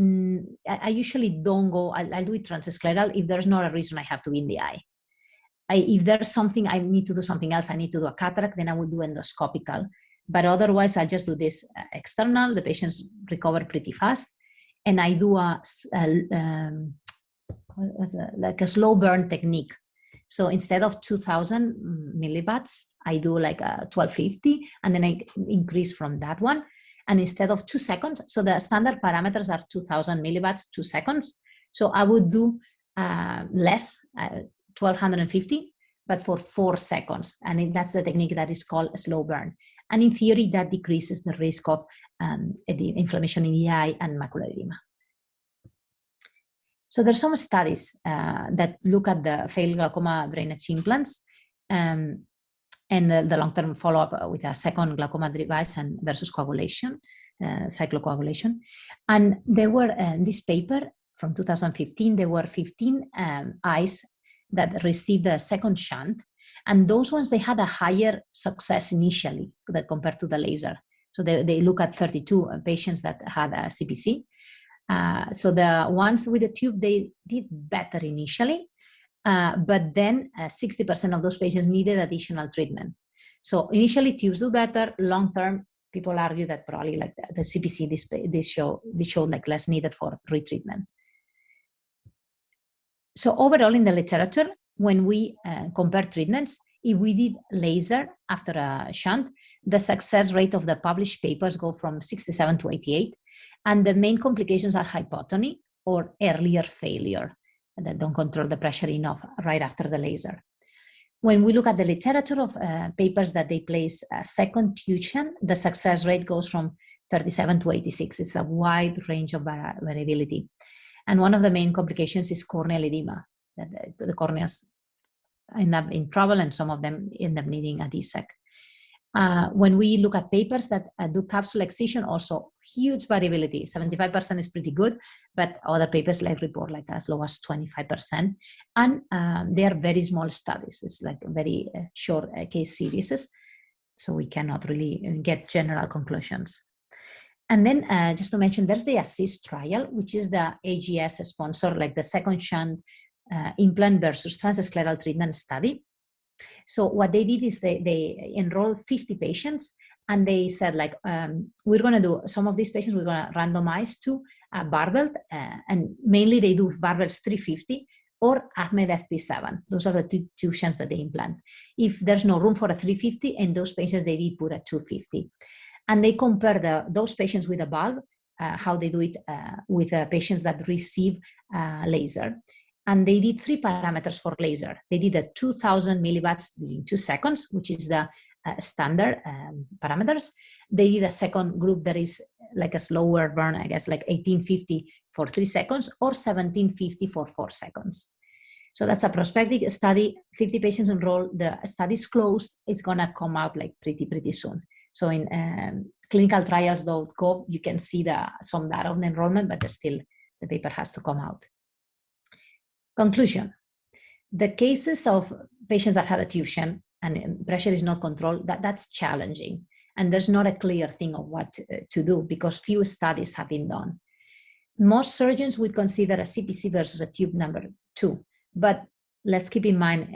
S3: I usually don't go, I'll do it transscleral if there's not a reason I have to be in the eye. If there's something I need to do something else, I need to do a cataract, then I will do endoscopical. But otherwise, I just do this external. The patients recover pretty fast. And I do like a slow burn technique. So instead of 2000 milliwatts, I do like 1250, and then I increase from that one. And instead of 2 seconds, so the standard parameters are 2000 milliwatts, 2 seconds. So I would do less, 1250, but for 4 seconds. And that's the technique that is called a slow burn. And in theory, that decreases the risk of the inflammation in the eye and macular edema. So there's some studies that look at the failed glaucoma drainage implants and the long-term follow-up with a second glaucoma device and versus coagulation, cyclocoagulation. And there were, in this paper from 2015, there were 15 eyes that received a second shunt. And those ones, they had a higher success initially compared to the laser. So they look at 32 patients that had a CPC. So the ones with the tube, they did better initially, but then 60% of those patients needed additional treatment. So initially tubes do better. Long term, people argue that probably like the CPC this showed like less needed for retreatment. So overall in the literature, when we compare treatments, if we did laser after a shunt, the success rate of the published papers go from 67 to 88. And the main complications are hypotony or earlier failure that don't control the pressure enough right after the laser. When we look at the literature of papers that they place a second fusion, the success rate goes from 37 to 86. It's a wide range of variability. And one of the main complications is corneal edema, that the corneas end up in trouble and some of them end up needing a DSEC. When we look at papers that do capsule excision, also huge variability. 75% is pretty good, but other papers like report like as low as 25%. And they are very small studies. It's like very short case series. So we cannot really get general conclusions. And then just to mention, there's the ASSIST trial, which is the AGS sponsor, like the second shunt implant versus transscleral treatment study. So what they did is they enrolled 50 patients and they said like, we're going to do some of these patients, we're going to randomize to barbell and mainly they do barbells 350 or Ahmed FP7. Those are the two shunts that they implant. If there's no room for a 350 in those patients, they did put a 250. And they compare those patients with a bulb, how they do it with patients that receive laser. And they did 3 parameters for laser. They did a 2000 milliwatts during 2 seconds, which is the standard parameters. They did a second group that is like a slower burn, I guess, like 1850 for 3 seconds or 1750 for 4 seconds. So that's a prospective study. 50 patients enrolled. The study is closed. It's going to come out like pretty soon. So in clinicaltrials.gov, you can see some data on the enrollment, but still the paper has to come out. Conclusion. The cases of patients that had a fusion and pressure is not controlled, that's challenging. And there's not a clear thing of what to do because few studies have been done. Most surgeons would consider a CPC versus a tube number 2. But let's keep in mind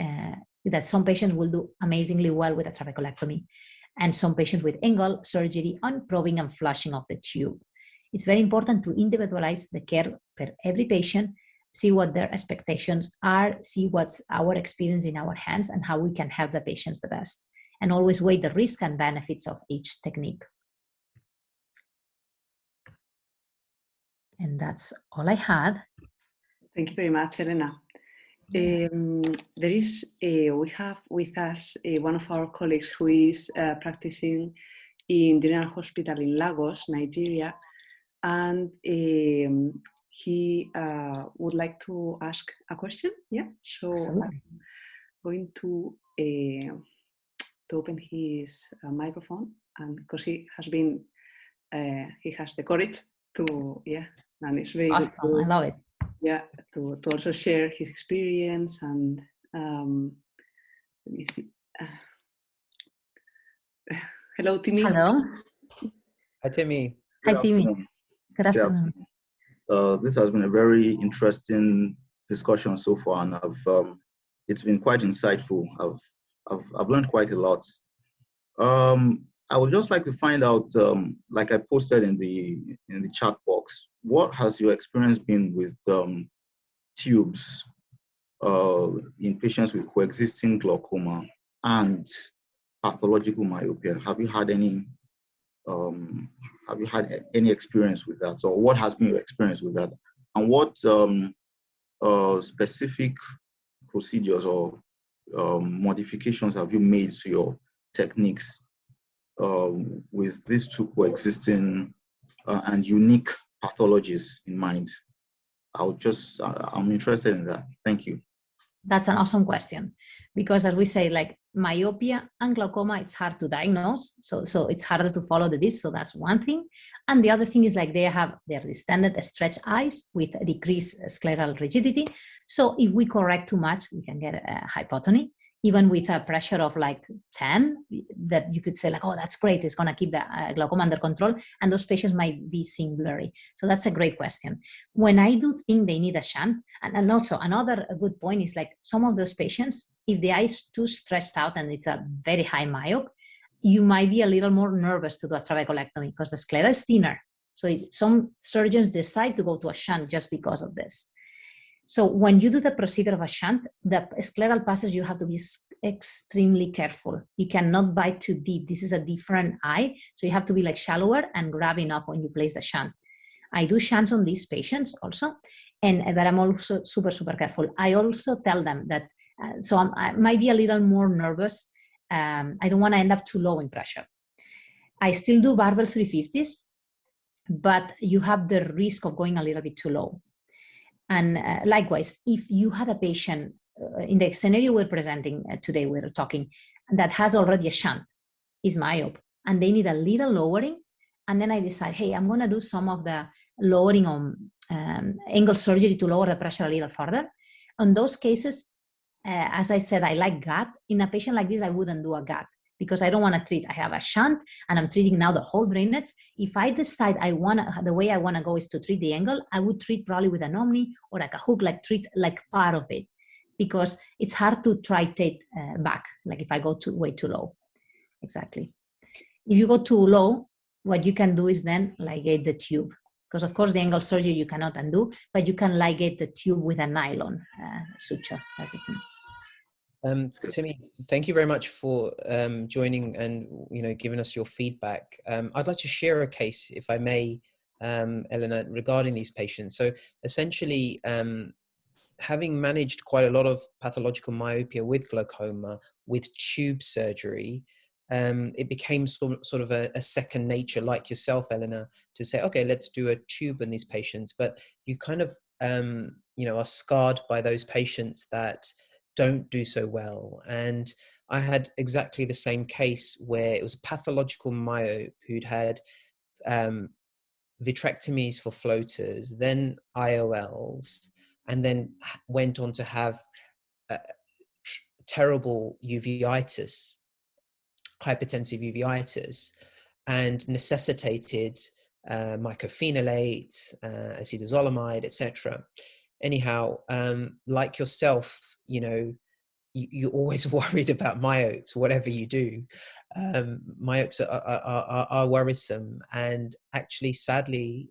S3: that some patients will do amazingly well with a trabeculectomy and some patients with angle surgery on probing and flushing of the tube. It's very important to individualize the care per every patient, see what their expectations are, see what's our experience in our hands and how we can help the patients the best, and always weigh the risk and benefits of each technique. And that's all I had.
S1: Thank you very much, Elena. We have with us one of our colleagues who is practicing in General Hospital in Lagos, Nigeria, and he would like to ask a question. Yeah, so
S3: Absolutely.
S1: I'm going to open his microphone, and because he has the courage to, yeah, and it's very
S3: awesome.
S1: good.
S3: I love it.
S1: Yeah, to also share his experience and let me see. Hello, Timmy.
S3: Hello.
S2: Hi, Timmy.
S3: Hi, Timmy. Good afternoon.
S4: This has been a very interesting discussion so far, and it's been quite insightful. I've learned quite a lot. I would just like to find out, like I posted in the chat box, what has your experience been with tubes in patients with coexisting glaucoma and pathological myopia? Have you had any experience with that, or what has been your experience with that, and what specific procedures or modifications have you made to your techniques with these two coexisting and unique pathologies in mind? I'm interested in that. Thank you.
S3: That's an awesome question, because as we say, like myopia and glaucoma, it's hard to diagnose. So it's harder to follow the disc. So that's one thing. And the other thing is like they have their distended stretched eyes with decreased scleral rigidity. So if we correct too much, we can get a hypotony. Even with a pressure of like 10, that you could say like, oh, that's great, it's gonna keep the glaucoma under control, and those patients might be seeing blurry. So that's a great question. When I do think they need a shunt, and also another good point is like some of those patients, if the eye is too stretched out and it's a very high myope, you might be a little more nervous to do a trabeculectomy because the sclera is thinner. So some surgeons decide to go to a shunt just because of this. So when you do the procedure of a shunt, the scleral passes, you have to be extremely careful. You cannot bite too deep. This is a different eye. So you have to be like shallower and grab enough when you place the shunt. I do shunts on these patients also, but I'm also super, super careful. I also tell them that, I might be a little more nervous. I don't want to end up too low in pressure. I still do barbell 350s, but you have the risk of going a little bit too low. And likewise, if you had a patient in the scenario we're presenting today, we're talking, that has already a shunt, is myope, and they need a little lowering, and then I decide, hey, I'm going to do some of the lowering on angle surgery to lower the pressure a little further. On those cases, as I said, I like GUT. In a patient like this, I wouldn't do a GUT because I don't want to treat. I have a shunt and I'm treating now the whole drainage. If I decide the way I want to go is to treat the angle, I would treat probably with an Omni or like a hook, like treat like part of it, because it's hard to titrate back, like if I go way too low. Exactly. If you go too low, what you can do is then ligate the tube, because of course the angle surgery you cannot undo, but you can ligate the tube with a nylon suture. That's the thing.
S2: Simi, thank you very much for joining and giving us your feedback. I'd like to share a case, if I may, Elena, regarding these patients. So essentially, having managed quite a lot of pathological myopia with glaucoma, with tube surgery, it became sort of a second nature, like yourself, Elena, to say, okay, let's do a tube in these patients. But you kind of, are scarred by those patients that don't do so well. And I had exactly the same case where it was a pathological myope who'd had vitrectomies for floaters, then IOLs, and then went on to have terrible uveitis, hypertensive uveitis, and necessitated mycophenolate, acetazolamide, etc. Anyhow, like yourself, you're always worried about myopes, whatever you do. Myopes are worrisome, and actually, sadly,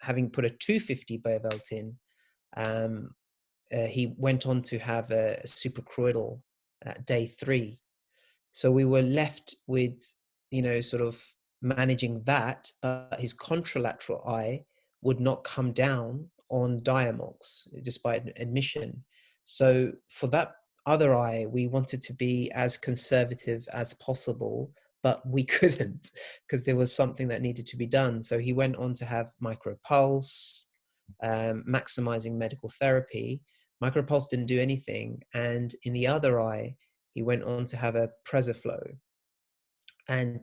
S2: having put a 250 Bayervelt in, he went on to have a suprachoroidal at day 3. So we were left with, sort of managing that, but his contralateral eye would not come down on Diamox despite admission. So for that other eye, we wanted to be as conservative as possible, but we couldn't because there was something that needed to be done. So he went on to have micropulse, maximizing medical therapy. Micropulse didn't do anything. And in the other eye, he went on to have a Presoflow. And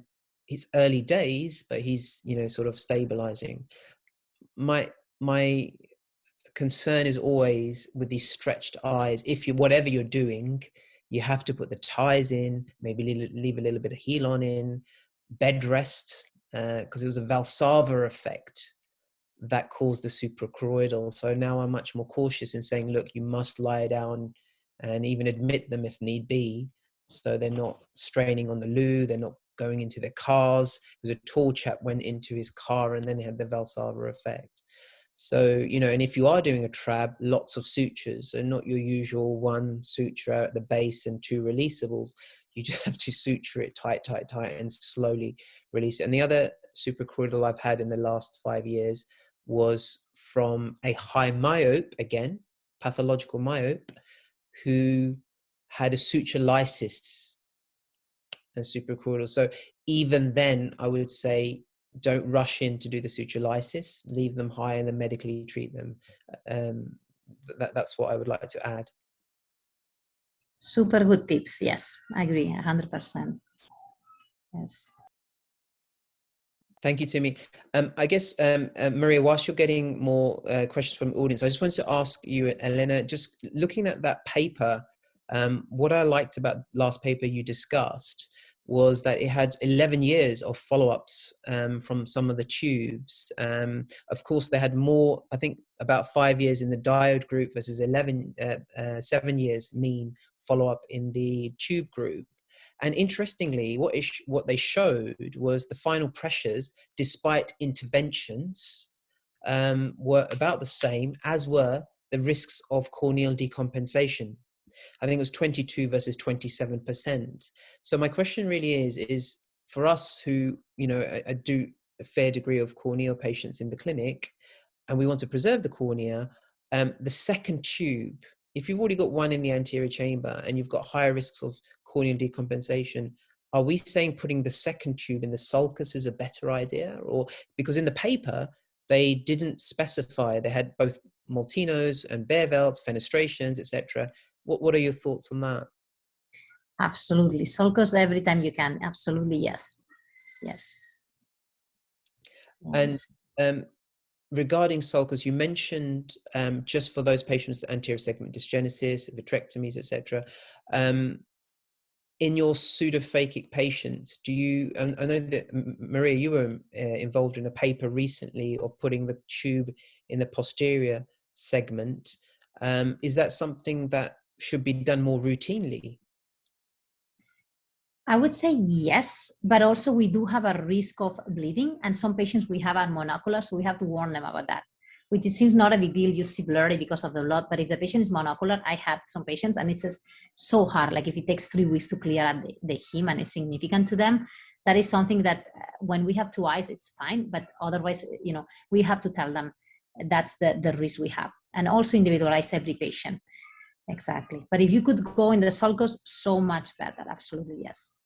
S2: it's early days, but he's, sort of stabilizing. My concern is always with these stretched eyes. Whatever you're doing, you have to put the ties in, maybe leave a little bit of Healon in, bed rest, because it was a Valsalva effect that caused the suprachoroidal. So now I'm much more cautious in saying, look, you must lie down and even admit them if need be, so they're not straining on the loo, they're not going into their cars. It was a tall chap went into his car and then he had the Valsalva effect. So, and if you are doing a trab, lots of sutures, and not your usual one suture at the base and 2 releasables. You just have to suture it tight, and slowly release it. And the other suprachoroidal I've had in the last 5 years was from a high myope, again, pathological myope, who had a suture lysis and suprachoroidal. So even then, I would say don't rush in to do the suture lysis, leave them high and then medically treat them. That's what I would like to add.
S3: Super good tips. Yes, I agree 100%. Yes.
S2: Thank you, Timmy. I guess, Maria, whilst you're getting more questions from the audience, I just wanted to ask you, Elena, just looking at that paper, what I liked about the last paper you discussed was that it had 11 years of follow-ups from some of the tubes. Of course, they had more, I think about 5 years in the diode group versus 7 years mean follow-up in the tube group. And interestingly, what they showed was the final pressures, despite interventions, were about the same, as were the risks of corneal decompensation. I think it was 22 versus 27%. So my question really is for us who, you know, I do a fair degree of corneal patients in the clinic, and we want to preserve the cornea, the second tube, if you've already got one in the anterior chamber and you've got higher risks of corneal decompensation, are we saying putting the second tube in the sulcus is a better idea? Or because in the paper, they didn't specify, they had both Maltinos and Beervelds, fenestrations, etc. What are your thoughts on that?
S3: Absolutely. Sulcus every time you can. Absolutely, yes. Yes.
S2: And regarding sulcus, you mentioned just for those patients with anterior segment dysgenesis, vitrectomies, etc. In your pseudophakic patients, do you? I know that Maria, you were involved in a paper recently of putting the tube in the posterior segment. Is that something that should be done more routinely?
S3: I would say yes, but also we do have a risk of bleeding, and some patients we have are monocular, so we have to warn them about that, which it seems not a big deal. You see blurry because of the blood, but if the patient is monocular, I had some patients, and it's just so hard. Like if it takes 3 weeks to clear out the hem and it's significant to them, that is something that when we have 2 eyes, it's fine, but otherwise, you know, we have to tell them that's the risk we have, and also individualize every patient. Exactly. But if you could go in the sulcus, so much better. Absolutely, yes.